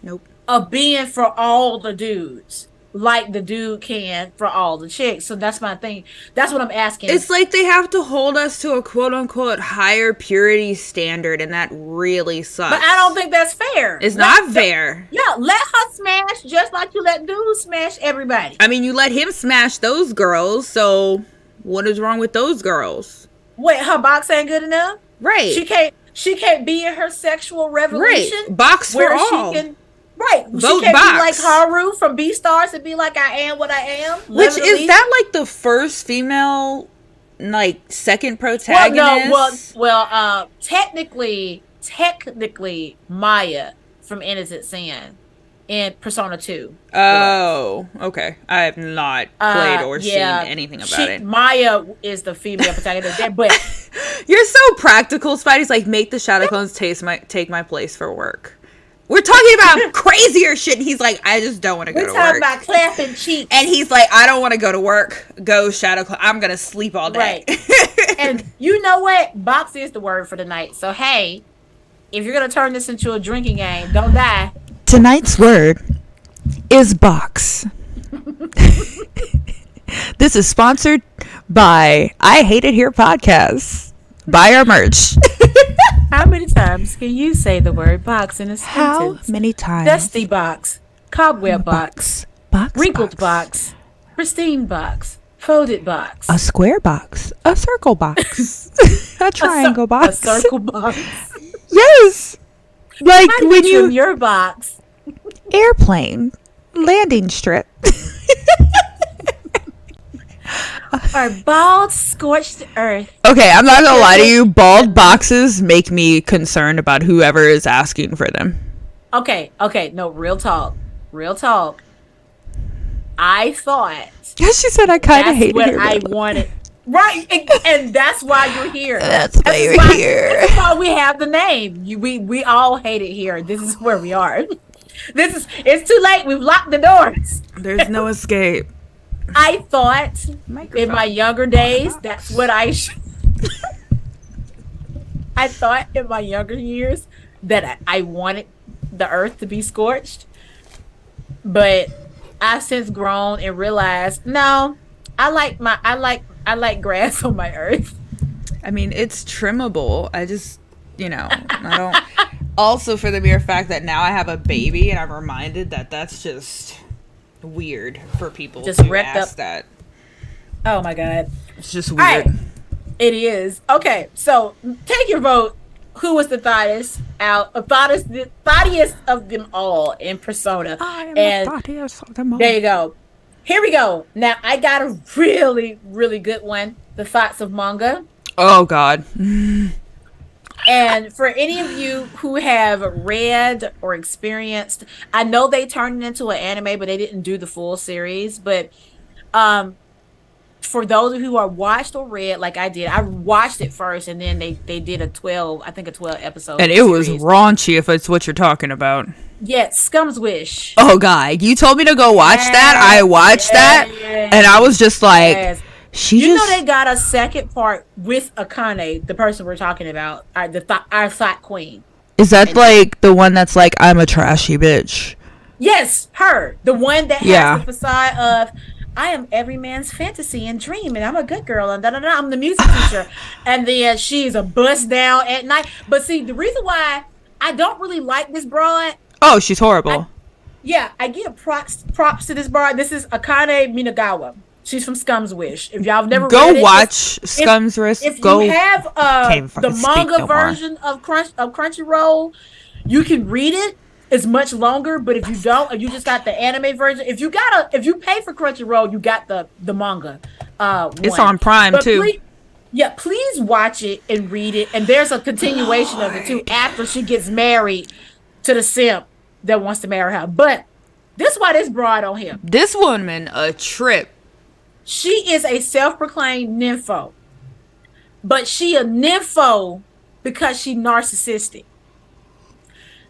of being for all the dudes like the dude can for all the chicks. So that's my thing. That's what I'm asking. It's like they have to hold us to a quote-unquote higher purity standard, and that really sucks. But I don't think that's fair. It's not fair. Let her smash just like you let dudes smash everybody. I mean, you let him smash those girls, so what is wrong with those girls? Wait, her box ain't good enough? Right. She can't be in her sexual revolution. Right. Box for all. She can't be like Haru from Beastars and be like, I am what I am. Which is that like the first female, like, second protagonist? Technically, Maya from Innocent Sin in Persona 2 was. Oh, okay. I have not played or seen Yeah, anything about it. Maya is the female protagonist there, but You're so practical, Spidey's like, make the shadow clones take my place for work. We're talking about crazier shit, and he's like, I just don't want to go to work. we're talking about clapping cheeks. And he's like, I don't want to go to work. Go shadow clone. I'm gonna sleep all day. Right. And you know what? Box is the word for the night. So hey, if you're gonna turn this into a drinking game, don't die. Tonight's word is box. This is sponsored by I Hate It Here podcast. Buy our merch. How many times can you say the word box in a sentence? How many times? Dusty box, cobweb box, wrinkled box, pristine box, folded box, a square box, a circle box, a triangle box, a circle box. Yes, like How when you trim your box. Airplane landing strip. Or bald, scorched earth. Okay, I'm not gonna lie to you. Bald boxes make me concerned about whoever is asking for them. Okay, no, real talk. I thought. Yeah, she said I kind of hate what it. I wanted. Right, and that's why you're here. That's why you're here. That's why we have the name. We all hate it here. This is where we are. It's too late. We've locked the doors. There's no escape. I thought in my younger days, that's what I thought in my younger years that I wanted the earth to be scorched. But I've since grown and realized, no, I like grass on my earth. I mean, it's trimmable. I just, I don't. Also, for the mere fact that now I have a baby and I'm reminded that that's just weird for people just to wrapped ask up. that. Oh my God. It's just weird. Right. It is. Okay, so take your vote. Who was the thottiest of them all in Persona? I am and the thottiest of them all. There you go. Here we go. Now I got a really, really good one. The thoughts of manga. Oh God. And for any of you who have read or experienced, I know they turned it into an anime, but they didn't do the full series. But for those who are watched or read, like I did, I watched it first, and then they did a 12 episode. And it was raunchy, if it's what you're talking about. Yeah, Scum's Wish. Oh God, you told me to go watch that. I watched that, and I was just like, you know they got a second part with Akane, the person we're talking about, our thought queen. Is that like the one that's like, I'm a trashy bitch? Yes, her, the one that has the facade of, I am every man's fantasy and dream, and I'm a good girl, and I'm the music teacher, and then she's a bust down at night. But see, the reason why I don't really like this broad. Oh, she's horrible. I give props to this broad. This is Akane Minagawa. She's from Scum's Wish. If y'all have never read it, watch Scum's Wish. If you have the manga version of Crunchyroll, you can read it. It's much longer, but if you don't, if you just got the anime version, if you pay for Crunchyroll, you got the manga. It's on Prime too. Please watch it and read it. And there's a continuation of it too after she gets married to the simp that wants to marry her. But this is why this broad on him. This woman a trip. She is a self-proclaimed nympho, but she a nympho because she narcissistic.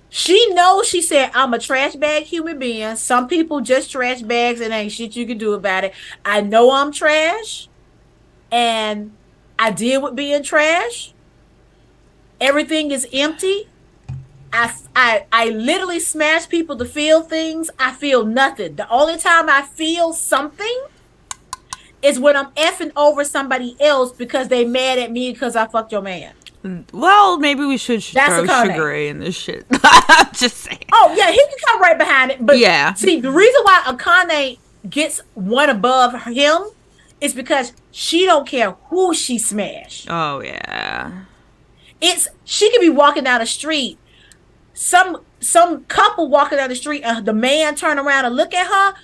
She knows, she said, I'm a trash bag human being. Some people just trash bags and ain't shit you can do about it. I know I'm trash, and I deal with being trash. Everything is empty. I literally smash people to feel things. I feel nothing. The only time I feel something is when I'm effing over somebody else because they mad at me because I fucked your man. Well, maybe we should throw Sugar in this shit. I'm just saying. Oh, yeah, he can come right behind it. But see, the reason why Akane gets one above him is because she don't care who she smashed. Oh, yeah. She could be walking down the street. Some couple walking down the street, and the man turn around and look at her.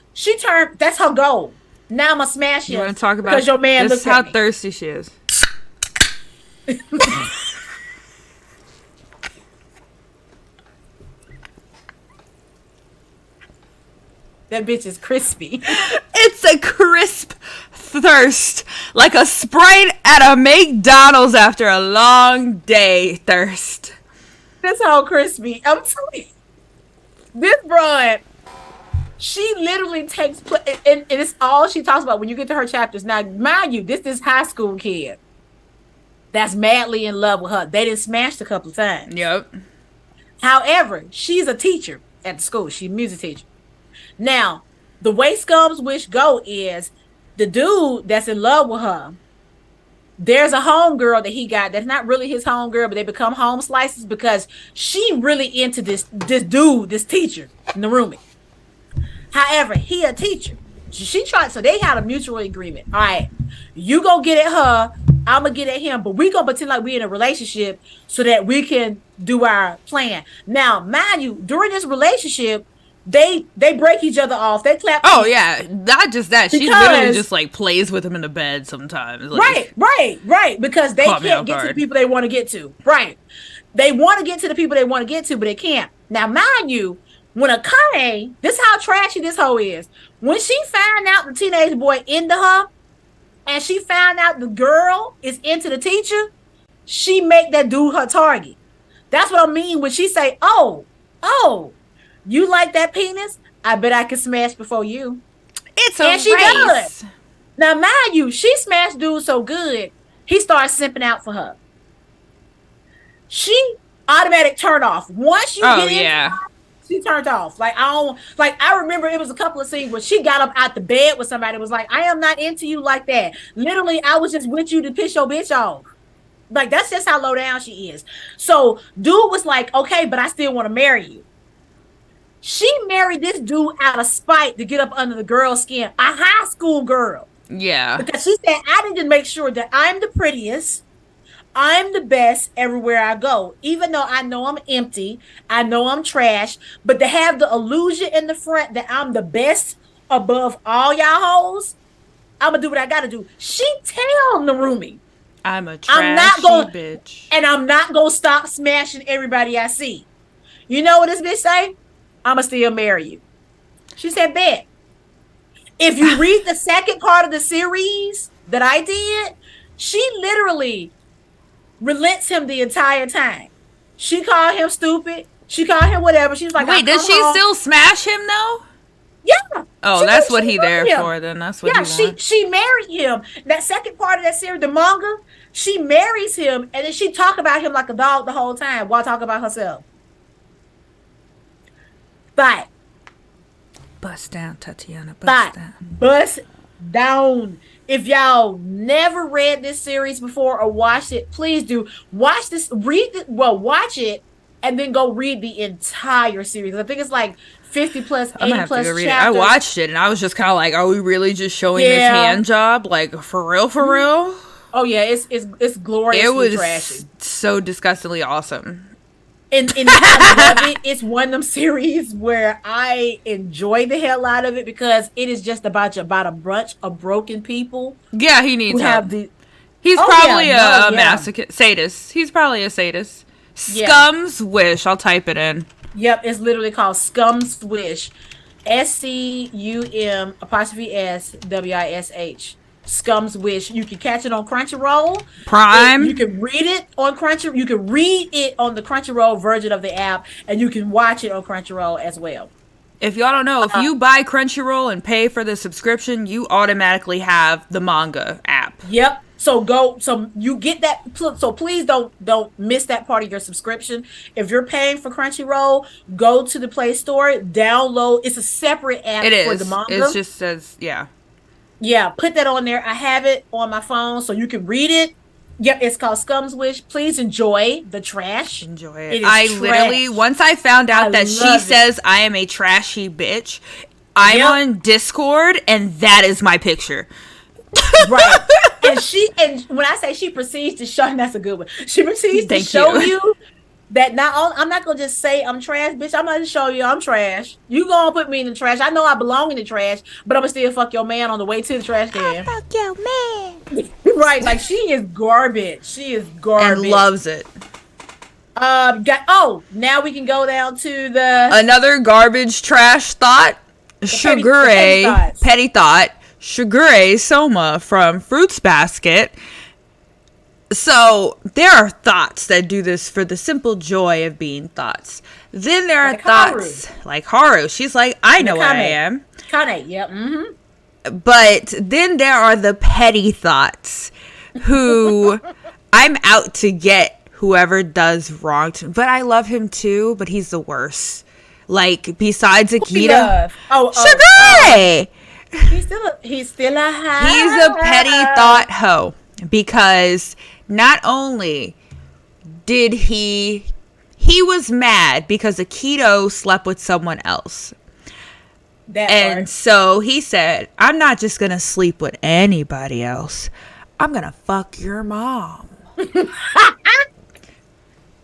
That's her goal. Now I'm gonna smash you. You want to talk about because your man this? Is how thirsty she is. That bitch is crispy. It's a crisp thirst, like a Sprite at a McDonald's after a long day thirst. This whole crispy. I'm telling you, this broad, she literally takes, and it's all she talks about when you get to her chapters. Now, mind you, this high school kid that's madly in love with her. They done smashed a couple of times. Yep. However, she's a teacher at the school. She's a music teacher. Now, the way Scum's Wish go is the dude that's in love with her, there's a homegirl that he got that's not really his homegirl, but they become home slices because she really into this dude, this teacher in the roomie. However, he a teacher. She tried, so they had a mutual agreement. All right, you go get at her, I'm gonna get at him, but we gonna pretend like we in a relationship so that we can do our plan. Now, mind you, during this relationship, they break each other off. They clap. Oh yeah, not just that. She literally just like plays with him in the bed sometimes. Like, right. Because they can't get to the people they want to get to. Right. They want to get to the people they want to get to, but they can't. Now, mind you, when Akane, this is how trashy this hoe is. When she found out the teenage boy into her, and she found out the girl is into the teacher, she make that dude her target. That's what I mean when she say, oh, you like that penis? I bet I can smash before you. It's a race. She does. Now, mind you, she smashed dude so good, he starts simping out for her. She automatic turn off. Once you get in, she turned off. I remember it was a couple of scenes where she got up out the bed with somebody and was like, I am not into you like that. Literally, I was just with you to piss your bitch off. Like, that's just how low down she is. So, dude was like, okay, but I still want to marry you. She married this dude out of spite to get up under the girl's skin, a high school girl. Yeah. Because she said, I need to make sure that I'm the prettiest, I'm the best everywhere I go. Even though I know I'm empty, I know I'm trash, but to have the illusion in the front that I'm the best above all y'all hoes, I'm going to do what I got to do. She tell Narumi, I'm a trashy bitch. And I'm not going to stop smashing everybody I see. You know what this bitch say? I'ma still marry you. She said, bet. If you read the second part of the series that I did, she literally relents him the entire time. She called him stupid. She called him whatever. She was like, wait, does she still smash him though? Yeah. Oh, that's what he there for then. That's what he wants. She married him. That second part of that series, the manga, she marries him and then she talk about him like a dog the whole time while talking about herself. But bust down, Tatiana. Bust down. If y'all never read this series before or watched it, please do watch this. Watch it and then go read the entire series. I think it's like 50 plus, 80 plus chapters. I watched it and I was just kind of like, are we really just showing this hand job? Like for real? Oh yeah, it's glorious. It was trashy. So disgustingly awesome. And I love it. It's one of them series where I enjoy the hell out of it because it is just about a bunch of broken people. Yeah, he needs help. He's probably a masochist, sadist. He's probably a sadist. Scum's Wish. I'll type it in. Yep, it's literally called Scum's Wish. SCUM''SWISH. Scum's Wish. You can catch it on Crunchyroll. Prime. You can read it on Crunchyroll. You can read it on the Crunchyroll version of the app, and you can watch it on Crunchyroll as well. If y'all don't know, if you buy Crunchyroll and pay for the subscription, you automatically have the manga app. Yep. So you get that. So please don't miss that part of your subscription. If you're paying for Crunchyroll, go to the Play Store, download. It's a separate app for the manga. It just says, Yeah, put that on there. I have it on my phone so you can read it. Yep, it's called Scum's Wish. Please enjoy the trash. Enjoy it. Literally, once I found out that she says I am a trashy bitch, I'm on Discord and that is my picture. Right. And when I say she proceeds to show, that's a good one. She proceeds to show you that I'm not gonna just say I'm trash, bitch. I'm gonna show you I'm trash. You gonna put me in the trash. I know I belong in the trash, but I'm gonna still fuck your man on the way to the trash can. Fuck your man. Right, like she is garbage. She is garbage. And loves it. Now we can go down to the another garbage trash thought. Sugure, thoughts. petty thought, Sugure Soma from Fruits Basket. So there are thoughts that do this for the simple joy of being thoughts. Then there are Like thoughts Haru. like Haru. She's like, I know what I Kane. am. Kane, yep. Mm-hmm. But then there are the petty thoughts who I'm out to get whoever does wrong to me. But I love him too, but he's the worst. Like, besides Akita. Sugure! He's still a He's a petty thought hoe. Because not only did he was mad because Akito slept with someone else. So he said, I'm not just going to sleep with anybody else. I'm going to fuck your mom.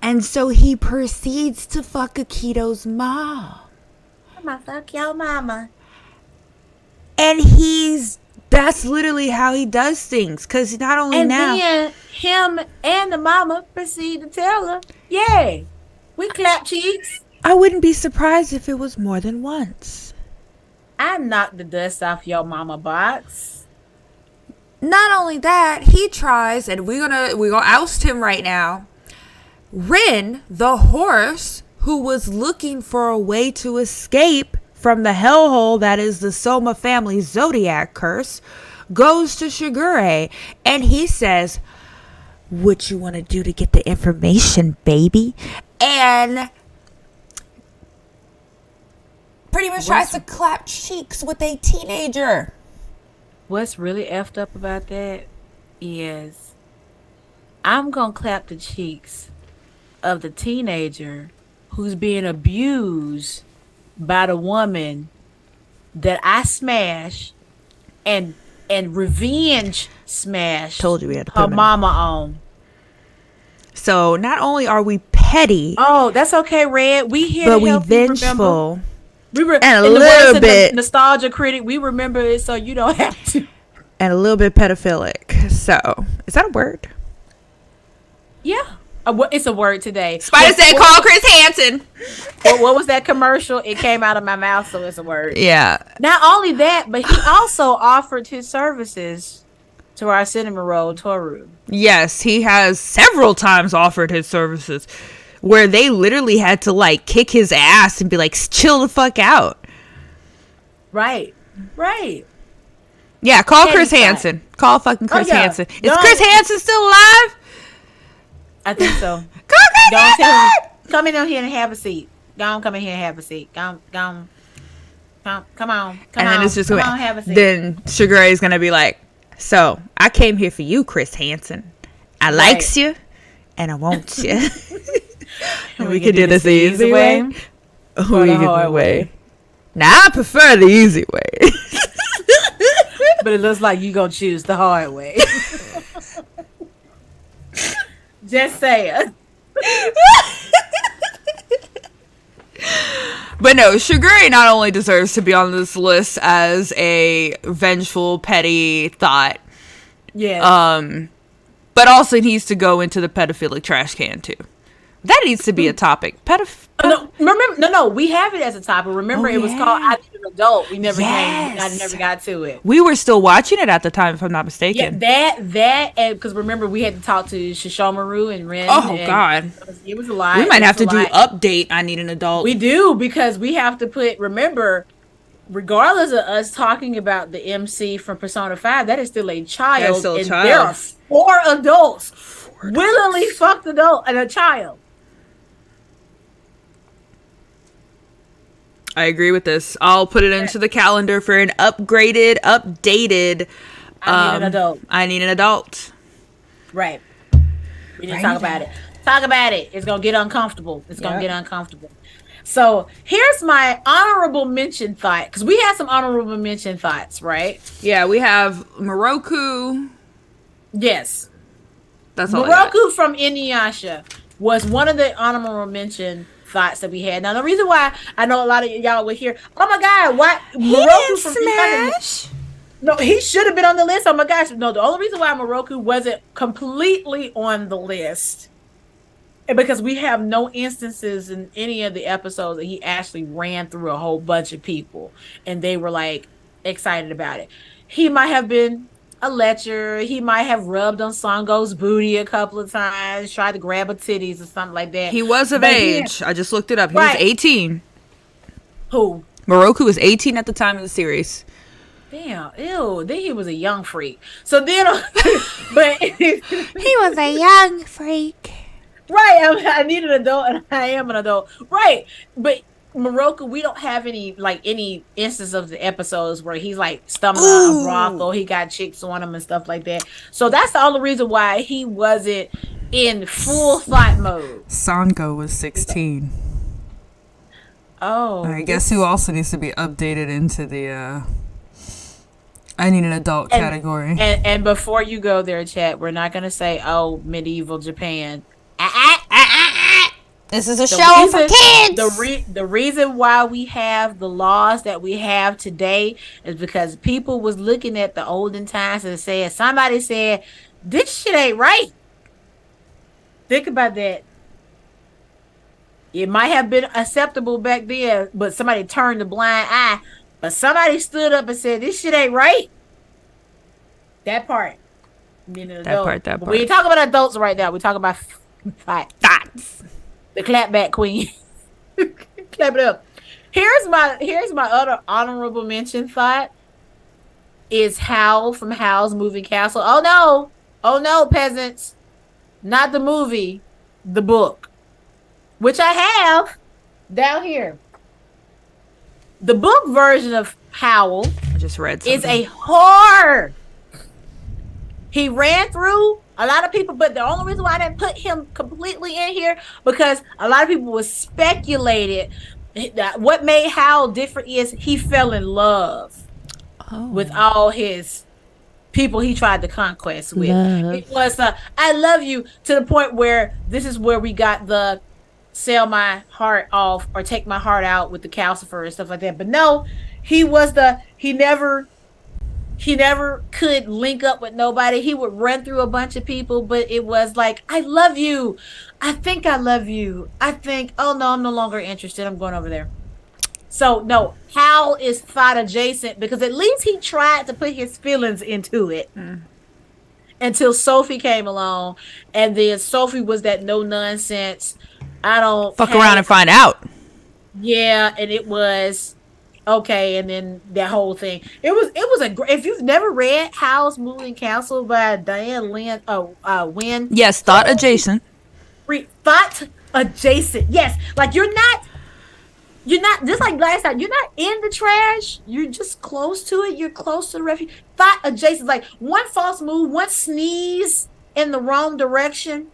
And so he proceeds to fuck Akito's mom. I'm going to fuck your mama. And that's literally how he does things. Because not only and now. And then him and the mama proceed to tell her, yay, we clap cheeks. I wouldn't be surprised if it was more than once. I knocked the dust off your mama box. Not only that, he tries, and we're gonna oust him right now. Rin, the horse, who was looking for a way to escape from the hellhole that is the Soma family zodiac curse, goes to Sugure, and he says, what you want to do to get the information, baby? And pretty much tries to clap cheeks with a teenager. What's really effed up about that is I'm going to clap the cheeks of the teenager who's being abused by the woman that I smash and revenge smash Told you we had to put her mama on. So not only are we petty, oh, that's okay, Red. We here, but to help we vengeful. And a little bit nostalgia critic. We remember it, so you don't have to. And a little bit pedophilic. So is that a word? Yeah. It's a word today. Spider said, call Chris Hansen. What was that commercial? It came out of my mouth, so it's a word. Yeah. Not only that, but he also offered his services to our cinnamon roll Toru. Yes, he has several times offered his services where they literally had to like kick his ass and be like, chill the fuck out. Right. Yeah, call Chris Hansen. Call fucking Chris Hansen. Is Chris Hansen still alive? I think so. Don't tell him. Come in here and have a seat. Come in here and have a seat. Come on. And then it's just come on, have a seat. Then Sugure is gonna be like, so I came here for you, Chris Hansen. I likes you, and I want you. And we can do this the easy way, or the hard way. Now I prefer the easy way. But it looks like you gonna choose the hard way. Just saying. But no, Sugure not only deserves to be on this list as a vengeful, petty thought, but also needs to go into the pedophilic trash can too. That needs to be a topic. No, we have it as a topic. Remember, it was called I Need an Adult. We never I never got to it. We were still watching it at the time, if I'm not mistaken. Yeah, that, and because remember, we had to talk to Shishomaru and Ren. Oh, God. It was a lot. We might have to do update I Need an Adult. We do, because we have to remember, regardless of us talking about the MC from Persona 5, that is still a child. There are 4 adults. Willingly fucked adult and a child. I agree with this. I'll put it into the calendar for an updated. I need an adult. I need an adult. Right. We need to talk about it. Talk about it. It's gonna get uncomfortable. So here's my honorable mention thought, because we had some honorable mention thoughts, right? Yeah, we have Moroku. Yes. That's all. Moroku from Inuyasha was one of the honorable mention thoughts that we had. Now the reason why I know a lot of y'all were here, oh my god, what Moroku from Smash? No, he should have been on the list. Oh my gosh, no, the only reason why Moroku wasn't completely on the list because we have no instances in any of the episodes that he actually ran through a whole bunch of people and they were like excited about it. He might have been a lecher. He might have rubbed on Songo's booty a couple of times, tried to grab her titties or something like that. He was of But he, age. I just looked it up. He was right? 18. Who? Moroku was 18 at the time of the series. Damn, ew. Then he was a young freak. So then, but He was a young freak. right, I need an adult, and I am an adult. Right, but Moroku, we don't have any instance of the episodes where he's like stumbling out a brothel. He got chicks on him and stuff like that. So that's the only reason why he wasn't in full thought mode. Sango was 16. Oh, I guess who also needs to be updated into the I need an adult category. And before you go there, chat, we're not gonna say, "Oh, medieval Japan." This is a show for kids. The reason why we have the laws that we have today is because people was looking at the olden times and said, somebody said, this shit ain't right. Think about that. It might have been acceptable back then, but somebody turned a blind eye. But somebody stood up and said, this shit ain't right. That part. That part. We ain't talking about adults right now. We're talking about thoughts. The clapback queen. Clap it up. Here's my other honorable mention thought is Howl from Howl's Moving Castle. Oh no, peasants. Not the movie, the book. Which I have down here. The book version of Howl I just read something. is a horror. He ran through a lot of people, but the only reason why I didn't put him completely in here because a lot of people was speculated that what made Howl different is he fell in love with all his people he tried to conquest with. It was I love you to the point where this is where we got the sell my heart off or take my heart out with the calcifer and stuff like that. But no, he never could link up with nobody. He would run through a bunch of people, but it was like, I love you. I think I love you. I think, oh no, I'm no longer interested. I'm going over there. So no, Hal is thought adjacent because at least he tried to put his feelings into it. Until Sophie came along, and then Sophie was that no nonsense. I don't fuck around and find out. Yeah, and it was okay, and then that whole thing. It was a great. If you've never read Howl's Moving Castle by Diane Lynn, Wynn. Yes, thought adjacent. Thought adjacent. Yes, like you're not just like last time. You're not in the trash. You're just close to it. You're close to the refuge. Thought adjacent. Like one false move, one sneeze in the wrong direction,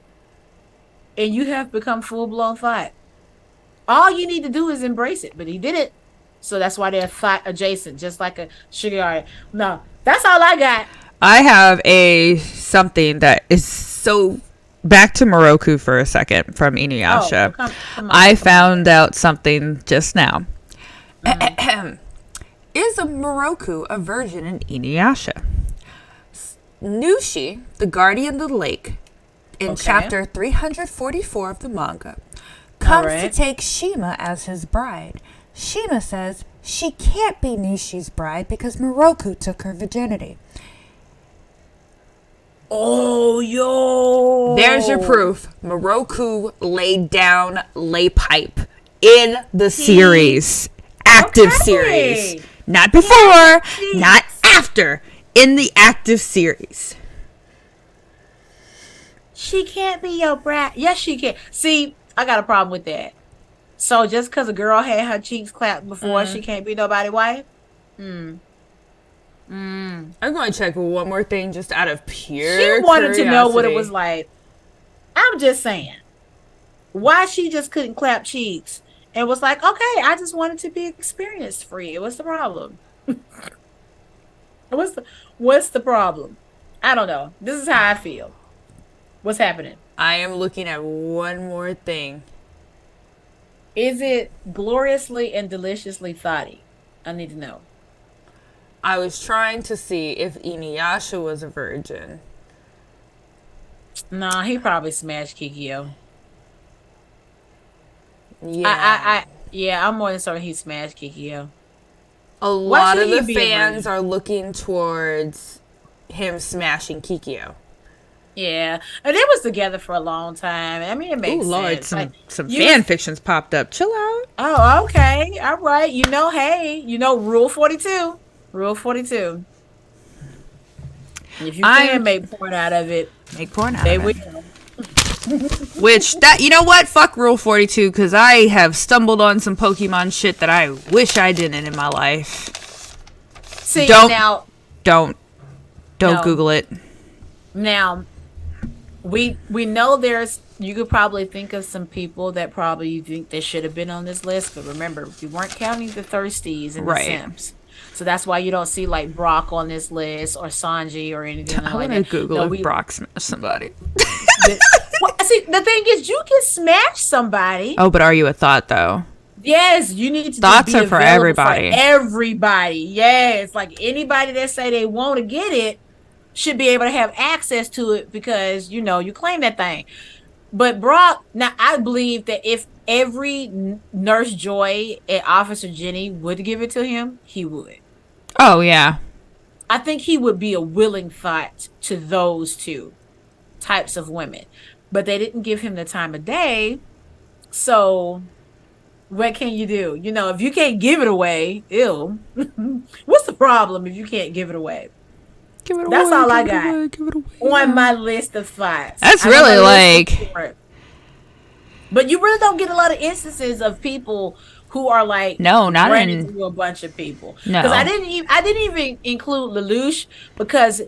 and you have become full blown thought. All you need to do is embrace it, but he did it. So that's why they're thought adjacent, just like a sugar artist. No, that's all I got. I have something that is so back to Moroku for a second from Inuyasha. Come on, I found out something just now. Is a Moroku a virgin in Inuyasha. Nushi, the guardian of the lake, in chapter 344 of the manga, comes to take Shima as his bride. Shima says she can't be Nushi's bride because Moroku took her virginity. Oh, yo. There's your proof. Moroku laid down lay pipe in the series. Active series. Not before, not after. In the active series. She can't be your brat. Yes, she can. See, I got a problem with that. So just because a girl had her cheeks clapped before, she can't be nobody's wife? I'm going to check one more thing just out of pure She wanted curiosity. to know what it was like. I'm just saying. Why she just couldn't clap cheeks and was like, okay, I just wanted to be experienced free. What's the problem? What's the problem? I don't know. This is how I feel. What's happening? I am looking at one more thing. Is it gloriously and deliciously thoughty? I need to know. I was trying to see if Inuyasha was a virgin. Nah, he probably smashed Kikyo. Yeah. I'm more than certain he smashed Kikyo. A Why lot should of he the be a fans virgin? are looking towards him smashing Kikyo. Yeah, and they was together for a long time. I mean, it Ooh, makes Lord, sense. some Like you fan was, fictions popped up. Chill out. oh, okay, all right. Hey, Rule 42. Rule 42. If you I'm can make porn out of it, make porn out they of it. will. Which that you know what? Fuck Rule 42 because I have stumbled on some Pokemon shit that I wish I didn't in my life. See Don't now, don't no, Google it. now we know there's. You could probably think of some people that probably you think they should have been on this list, but remember, we weren't counting the thirsties and the Right. simps. So that's why you don't see like Brock on this list or Sanji or anything I like want to that. Google No, if we Brock smashed somebody. well, see, the thing is, you can smash somebody. Oh, but are you a thought though? Yes, you need to just Thoughts be are for available for everybody. everybody. Yes, like anybody that say they want to get it should be able to have access to it because you claim that thing. But Brock, now I believe that if every Nurse Joy and Officer Jenny would give it to him, he would. Oh yeah. I think he would be a willing thought to those two types of women, but they didn't give him the time of day. So what can you do? If you can't give it away, ew. What's the problem if you can't give it away? Give it That's away. all I Give it got away. Give it away. on my list of thoughts. That's I know my really list is like. short, but you really don't get a lot of instances of people who are like No, not running in. through a bunch of people. Because No. I didn't even include Lelouch because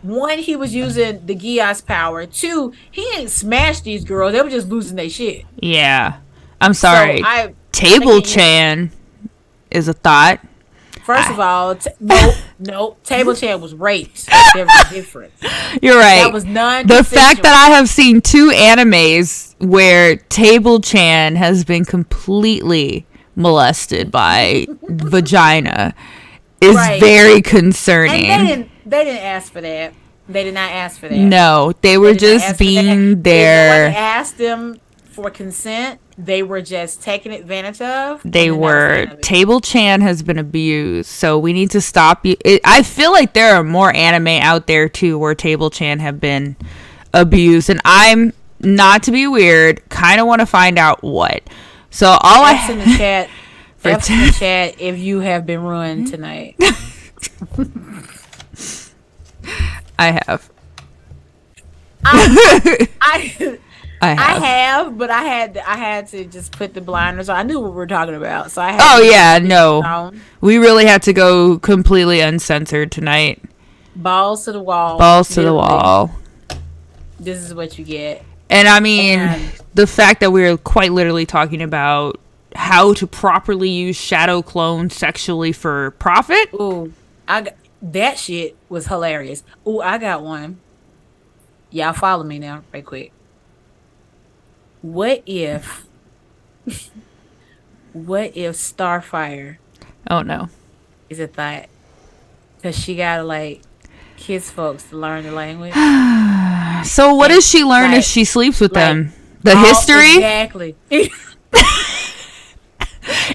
one, he was using the Gias power. Two, he ain't smashed these girls. They were just losing their shit. Yeah. I'm So sorry. I Table again, Chan is a thought. first of all, nope. Table Chan was raped. There was a difference. You're right. That was The fact that I have seen 2 animes where Table Chan has been completely molested by vagina is Right. very concerning. And they didn't ask for that. They did not ask for that. No, they were They did not just ask for that. being If no one there. asked them for consent, they were just taken advantage of. They and then that was the were. end of it. Table Chan has been abused, so we need to stop. I feel like there are more anime out there too where Table Chan have been abused, and I'm not to be weird, kind of want to find out what. So all F's in the chat. For F's in the chat if you have been ruined tonight. I have. I I I have. have, but I had to just put the blinders on. I knew what we were talking about, so I had. Oh to yeah, put it no. on. We really had to go completely uncensored tonight. Balls to the wall. Balls to the Literally. wall. This is what you get. And I mean, And- the fact that we're quite literally talking about how to properly use shadow clones sexually for profit. Ooh, that shit was hilarious. Ooh, I got one. Y'all follow me now, right quick. What if Starfire Oh no. is a thought? Because she gotta like kiss folks to learn the language. So what does she learn Like- if she sleeps with like, them? The history? Exactly.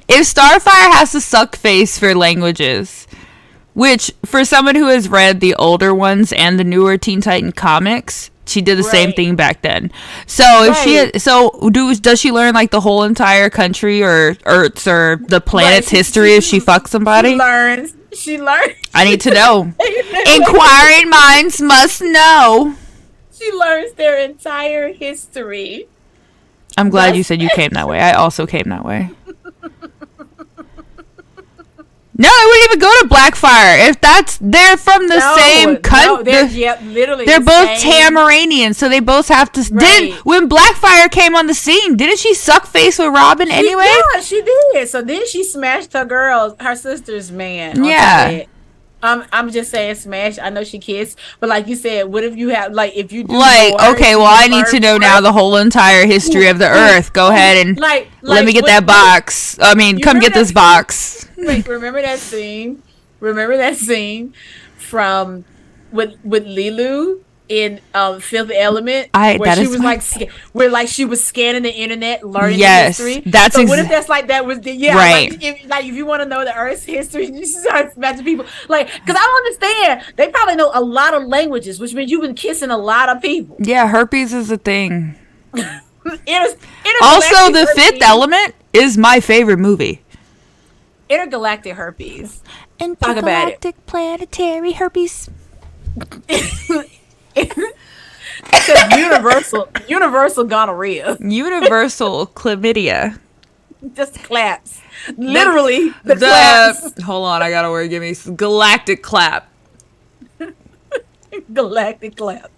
If Starfire has to suck face for languages, which for someone who has read the older ones and the newer Teen Titan comics, she did the same Right. thing back then. So if Right. does she learn like the whole entire country or Earth's or the planet's Right, history if she fucks somebody? She learns. I need to know. Inquiring minds must know. She learns their entire history. I'm glad you That's- said you came that way. I also came that way. No, I wouldn't even go to Blackfire. If they're from the same country. Literally. They're the both same. Tamaranians, so they both have to. Right. When Blackfire came on the scene, didn't she suck face with Robin anyway? Yeah, she did. So then she smashed her sister's man. Yeah. I'm just saying smash. I know she kissed, but like you said, what if you have if you do Like, more, okay, well, I need to know now the whole entire history of the Earth. Go ahead and let me get that box. I mean, come get this box. Wait, remember that scene? Remember that scene from with Lilu in Fifth Element, That where she is was my where she was scanning the internet, learning the Yes, history. that's So what if that's like that was the Right. like if you want to know the Earth's history, you start imagine people like because I don't understand. They probably know a lot of languages, which means you've been kissing a lot of people. Yeah, herpes is a thing. Also, Intergalactic The Fifth herpes. Element is my favorite movie. Intergalactic herpes. Intergalactic planetary herpes. It says universal gonorrhea. Universal chlamydia. Just claps. Literally the claps. Hold on, I gotta word. Give me galactic clap. Galactic claps.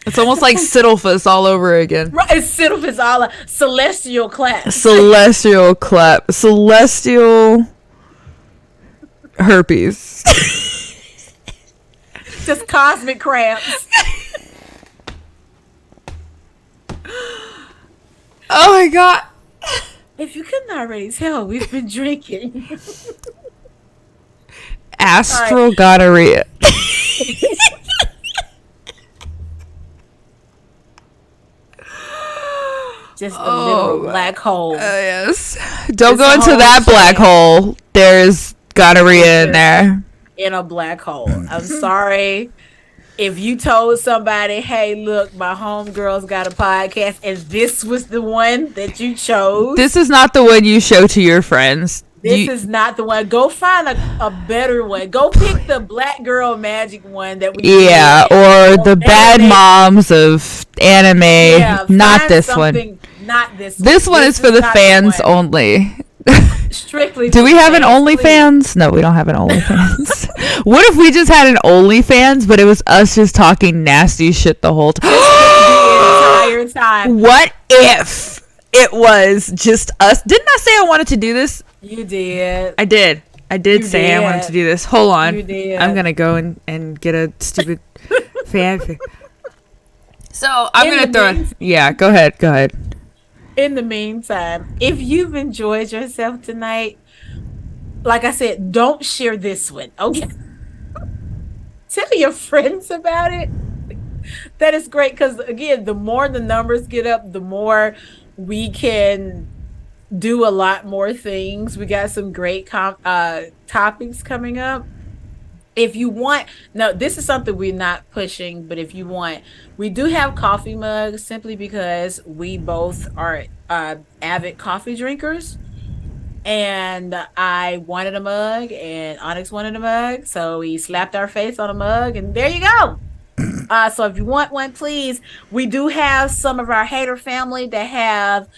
It's almost like Siddlefuss all over again. Right, it's Siddlefuss all celestial claps. Celestial clap. Celestial herpes. Just cosmic crabs. Oh my god. If you couldn't already tell, we've been drinking Astral gonorrhea. just the literal black hole. Yes. Don't This go into whole that black shit. hole. There's gonorrhea in there. In a black hole. I'm sorry. If you told somebody, hey, look, my homegirl's got a podcast, and this was the one that you chose. This is not the one you show to your friends. This is not the one. Go find a better one. Go pick the black girl magic one that we Yeah, or the bad moms of anime. Yeah, not find this one. Not this one. This one is for the not fans one. only. Strictly. Do we have an fans, please. OnlyFans? No, we don't have an OnlyFans. What if we just had an OnlyFans, but it was us just talking nasty shit the whole time? The entire time. What if it was just us? Didn't I say I wanted to do this? You did. I did. I did say I wanted to do this. Hold on. You did. I'm going to go and get a stupid fanfic. So I'm going to throw it. Yeah, go ahead. Go ahead. In the meantime, if you've enjoyed yourself tonight, like I said, don't share this one, okay? Tell your friends about it. That is great because, again, the more the numbers get up, the more we can do a lot more things. We got some great topics coming up. If you want, no, this is something we're not pushing, but if you want, we do have coffee mugs simply because we both are avid coffee drinkers. And I wanted a mug and Onyx wanted a mug. So we slapped our face on a mug and there you go. So if you want one, please, we do have some of our hater family that have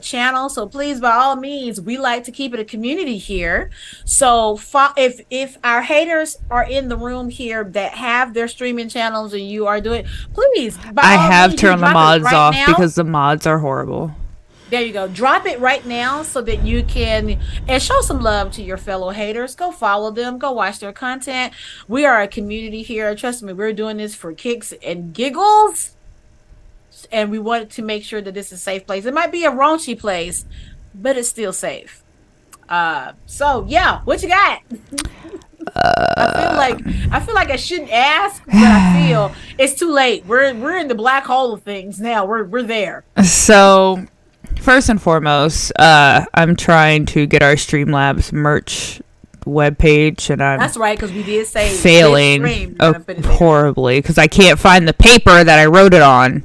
channel, so please, by all means, we like to keep it a community here. So if our haters are in the room here that have their streaming channels and you are doing, please, I have turned the mods off because the mods are horrible. There you go. Drop it right now so that you can and show some love to your fellow haters. Go follow them. Go watch their content. We are a community here. Trust me, we're doing this for kicks and giggles. And we wanted to make sure that this is a safe place. It might be a raunchy place, but it's still safe. So yeah, what you got? I feel like I shouldn't ask, but I feel it's too late. We're in the black hole of things now. We're there. So first and foremost, I'm trying to get our Streamlabs merch webpage, and that's right, because we did say failing horribly because I can't find the paper that I wrote it on.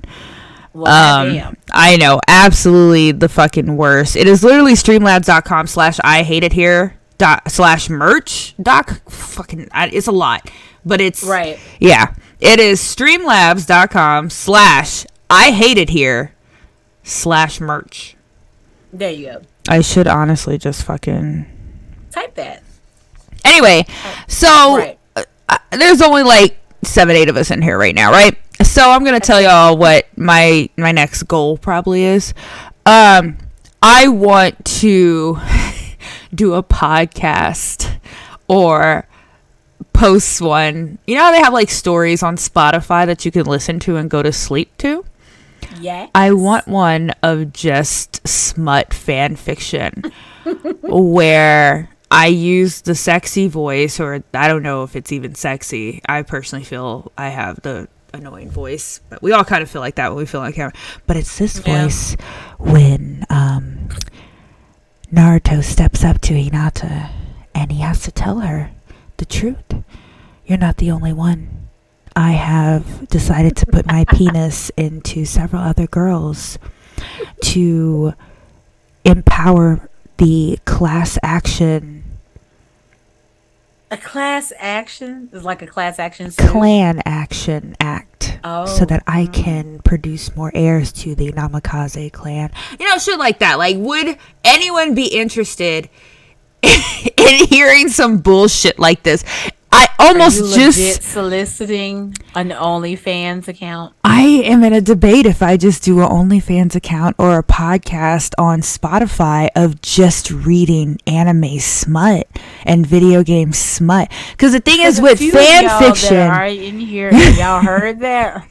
Well, damn. I know, absolutely the fucking worst. It is literally streamlabs.com/I-hate-it-here/merch. Fucking, it's a lot, but it's right. Yeah, it is streamlabs.com/I-hate-it-here/merch. There you go. I should honestly just fucking type that. Anyway, so there's only like 7-8 of us in here right now, right? So I'm gonna tell y'all what my next goal probably is. I want to do a podcast or post one. You know how they have like stories on Spotify that you can listen to and go to sleep to? Yeah. I want one of just smut fan fiction where I use the sexy voice, or I don't know if it's even sexy. I personally feel I have the annoying voice, but we all kind of feel like that when we feel on camera. But it's this voice when Naruto steps up to Hinata and he has to tell her the truth. You're not the only one. I have decided to put my penis into several other girls to empower the class action. A class action is like a class action suit. Clan action act. So that I can produce more heirs to the Namikaze clan. You know, shit like that. Like, would anyone be interested in hearing some bullshit like this? I almost Are you legit soliciting an OnlyFans account. I am in a debate if I just do an OnlyFans account or a podcast on Spotify of just reading anime smut and video game smut. Because the thing is with fan fiction, that are in here, y'all heard that?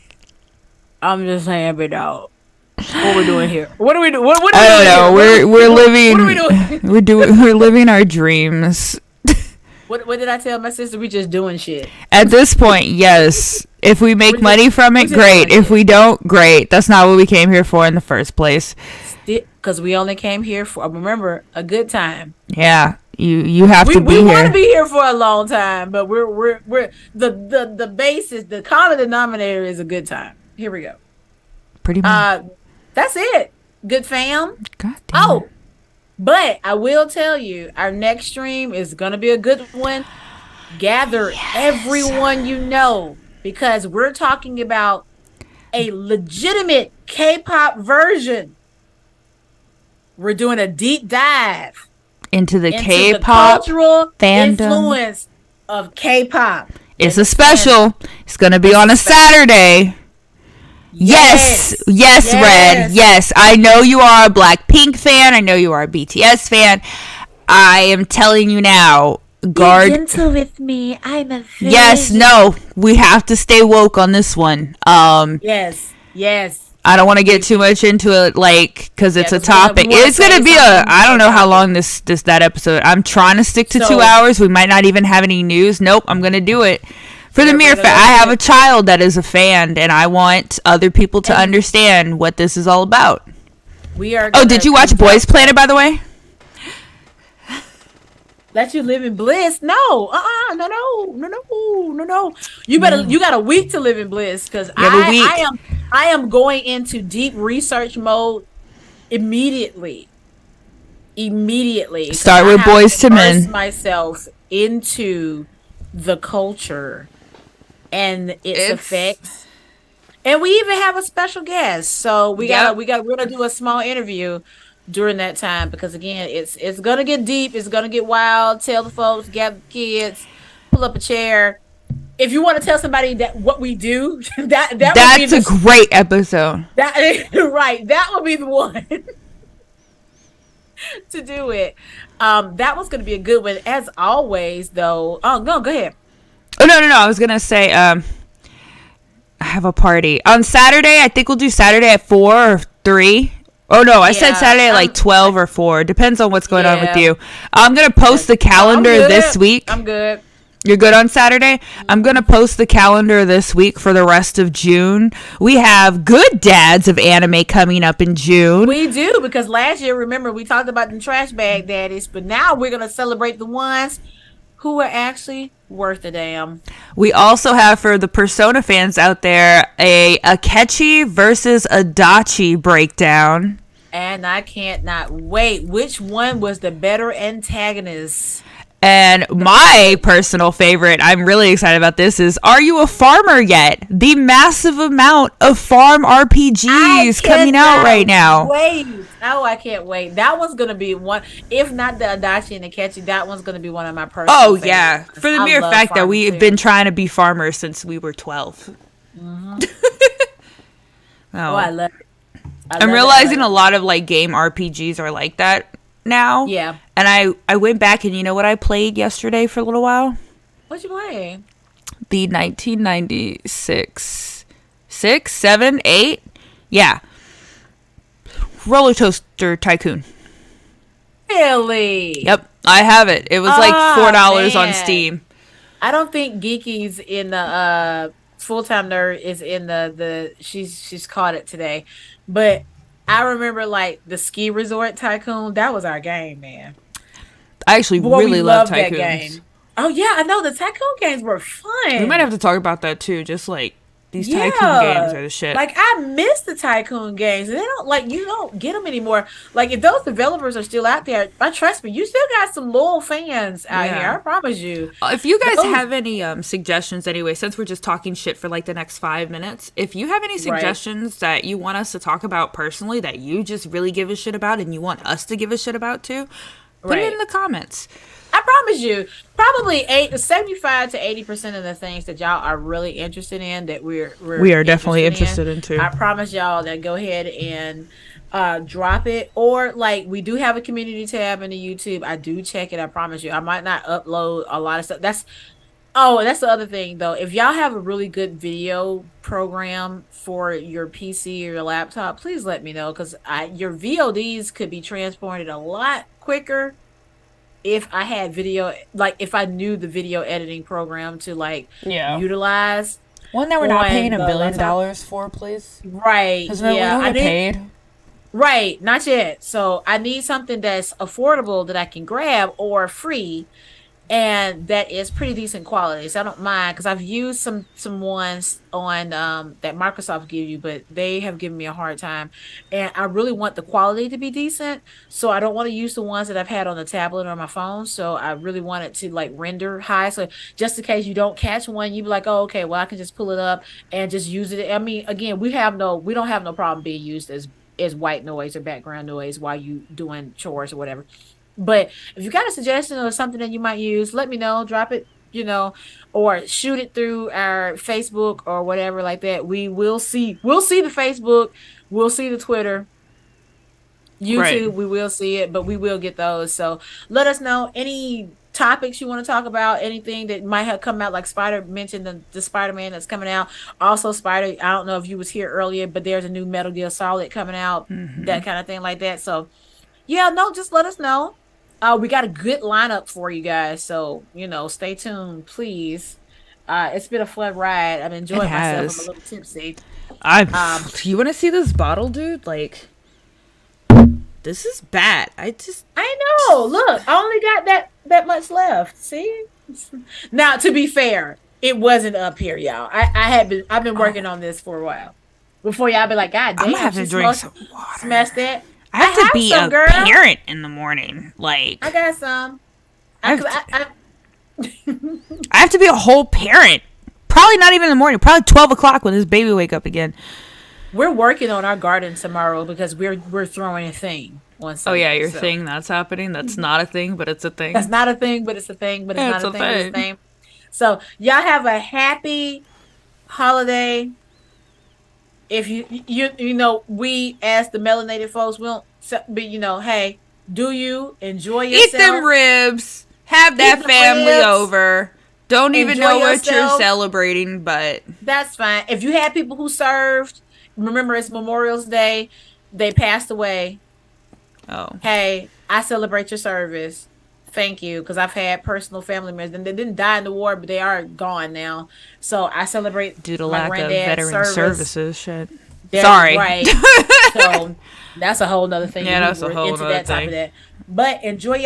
I'm just saying, but dog. What we doing here? What are we doing? What I don't know. We're living. What are we doing? We're living our dreams. What did I tell my sister? We just doing shit. At this point, yes. If we make money from it, great. If we don't, great. That's not what we came here for in the first place. Because we only came here for, remember, a good time. Yeah, you have to be here. We want to be here for a long time, but we're the basis, the common denominator is a good time. Here we go. Pretty much. That's it. Good fam. God damn. Oh. But I will tell you, our next stream is going to be a good one. Gather everyone you know, because we're talking about a legitimate K-pop version. We're doing a deep dive into the K-pop the cultural fandom influence of K-pop. It's a special. It's going to be on a Saturday. Yes, Red. Yes, I know you are a Blackpink fan. I know you are a BTS fan. I am telling you now, guard. Be gentle with me. I'm a virgin. Yes, no, we have to stay woke on this one. Yes. I don't want to get too much into it, like, because it's a topic. It's gonna be I don't know how long that episode. I'm trying to stick to 2 hours. We might not even have any news. Nope, I'm gonna do it. For the mere fact, I have a child that is a fan, and I want other people to understand what this is all about. Oh, did you watch Boys Planet, by the way? Let you live in bliss? No, no. You got a week to live in bliss, because I am going into deep research mode immediately. Start with Boys to Men. Myself into the culture and its effects, and we even have a special guest. So we're gonna do a small interview during that time, because again, it's gonna get deep, it's gonna get wild. Tell the folks, gather the kids, pull up a chair. If you want to tell somebody that what we do, that's a great episode. That would be the one to do it. That was gonna be a good one, as always. Though, go ahead. Oh, no. I was going to say, I have a party. On Saturday, I think we'll do Saturday at 4 or 3. Oh, no, I said Saturday at like 12 or 4. Depends on what's going on with you. I'm going to post the calendar this week. I'm good. You're good on Saturday? I'm going to post the calendar this week for the rest of June. We have Good Dads of Anime coming up in June. We do, because last year, remember, we talked about the trash bag daddies, but now we're going to celebrate the ones who are actually worth a damn. We also have, for the Persona fans out there, a Akechi versus Adachi breakdown. And I can't not wait. Which one was the better antagonist? And my personal favorite, I'm really excited about this, is Are You a Farmer Yet? The massive amount of farm RPGs coming out right now. Wait. Oh, I can't wait. That one's going to be one, if not the Adachi and the Akechi, that one's going to be one of my personal favorites. Yeah. For the mere fact that we've been trying to be farmers since we were 12. Mm-hmm. I love it. I'm realizing a lot of like game RPGs are like that now. Yeah. And I went back, and you know what I played yesterday for a little while? What'd you play? The 1996, 6, 7, 8, yeah, Roller Coaster Tycoon. Really? Yep. I have it. It was like $4 on man. Steam. I don't think Geeky's in the full time nerd is in the she's caught it today. But I remember like the ski resort tycoon, that was our game, man. I actually Boy, we really love loved that tycoons. game. Oh yeah, I know the tycoon games were We might have fun. to talk about that too. Just like these tycoon games Yeah. are the shit. Like I miss the tycoon games. They don't like you don't get them anymore. Like if those developers are still out there, I trust me, you still got some loyal fans out here. Yeah. I promise you. If you guys Those have any suggestions, anyway, since we're just talking shit for like the next 5 minutes, if you have any right, suggestions that you want us to talk about personally, that you just really give a shit about, and you want us to give a shit about too, put it in right. the comments. I promise you, probably 75 to 80% of the things that y'all are really interested in that we're We are definitely interested interested in too. I promise y'all that go ahead and drop it. Or like we do have a community tab in the YouTube. I do check it, I promise you. I might not upload a lot of stuff. That's the other thing though. If y'all have a really good video program for your PC or your laptop, please let me know because your VODs could be transported a lot quicker if I had video, like if I knew the video editing program to like Yeah. utilize One that we're not on paying the $1 billion laptop. for, please. Right. Because we Yeah. don't I get need, paid. right. Not yet. So I need something that's affordable that I can grab or free and that is pretty decent quality. So I don't mind because I've used some ones on that Microsoft give you, but they have given me a hard time. And I really want the quality to be decent, so I don't want to use the ones that I've had on the tablet or my phone. So I really want it to like render high. So just in case you don't catch one, you be like, oh, okay, well I can just pull it up and just use it. I mean, again, we don't have no problem being used as white noise or background noise while you doing chores or whatever. But if you got a suggestion or something that you might use, let me know. Drop it, or shoot it through our Facebook or whatever like that. We will see. We'll see the Facebook. We'll see the Twitter. Right. YouTube, we will see it, but we will get those. So let us know any topics you want to talk about, anything that might have come out, like Spider mentioned the Spider-Man that's coming out. Also, Spider, I don't know if you was here earlier, but there's a new Metal Gear Solid coming out, that kind of thing like that. So yeah, no, just let us know. We got a good lineup for you guys, so stay tuned, please. It's been a fun ride. I've It enjoyed myself. I'm a has. little tipsy. I. Um, You want to see this bottle, dude? Like, this is bad. I just. I know. Look, I only got that much left. See? Now, to be fair, it wasn't up here, y'all. I've been working on this for a while. Before y'all be like, God I'm gonna damn, have she to drink smashed, some water. smashed that. I have to be some, a girl. parent in the morning. I Like, got some. I have, I, I have to be a whole parent. Probably not even in the morning. Probably 12 o'clock when this baby wake up again. We're working on our garden tomorrow because we're throwing a thing on Oh yeah, Sunday. your So thing that's happening. That's not a thing, but it's a that's thing. not a thing, but it's a thing, but it's Yeah, not it's a a thing, but it's a thing. thing. So y'all have a happy holiday. If we as the melanated folks, we don't but hey, do you enjoy Eat them yourself? ribs. Have Eat that the family ribs, over. Don't even enjoy know what you're yourself. celebrating, but That's fine. If you had people who served, remember it's Memorial's Day, they passed away. oh, Hey, I celebrate your service. Thank you, because I've had personal family members and they didn't die in the war, but they are gone now. So I celebrate due to my lack of granddad's veteran service. services, shit. That's Sorry. right. So that's a whole nother thing. Yeah, We that's a were whole into other that type of thing. that. But enjoy your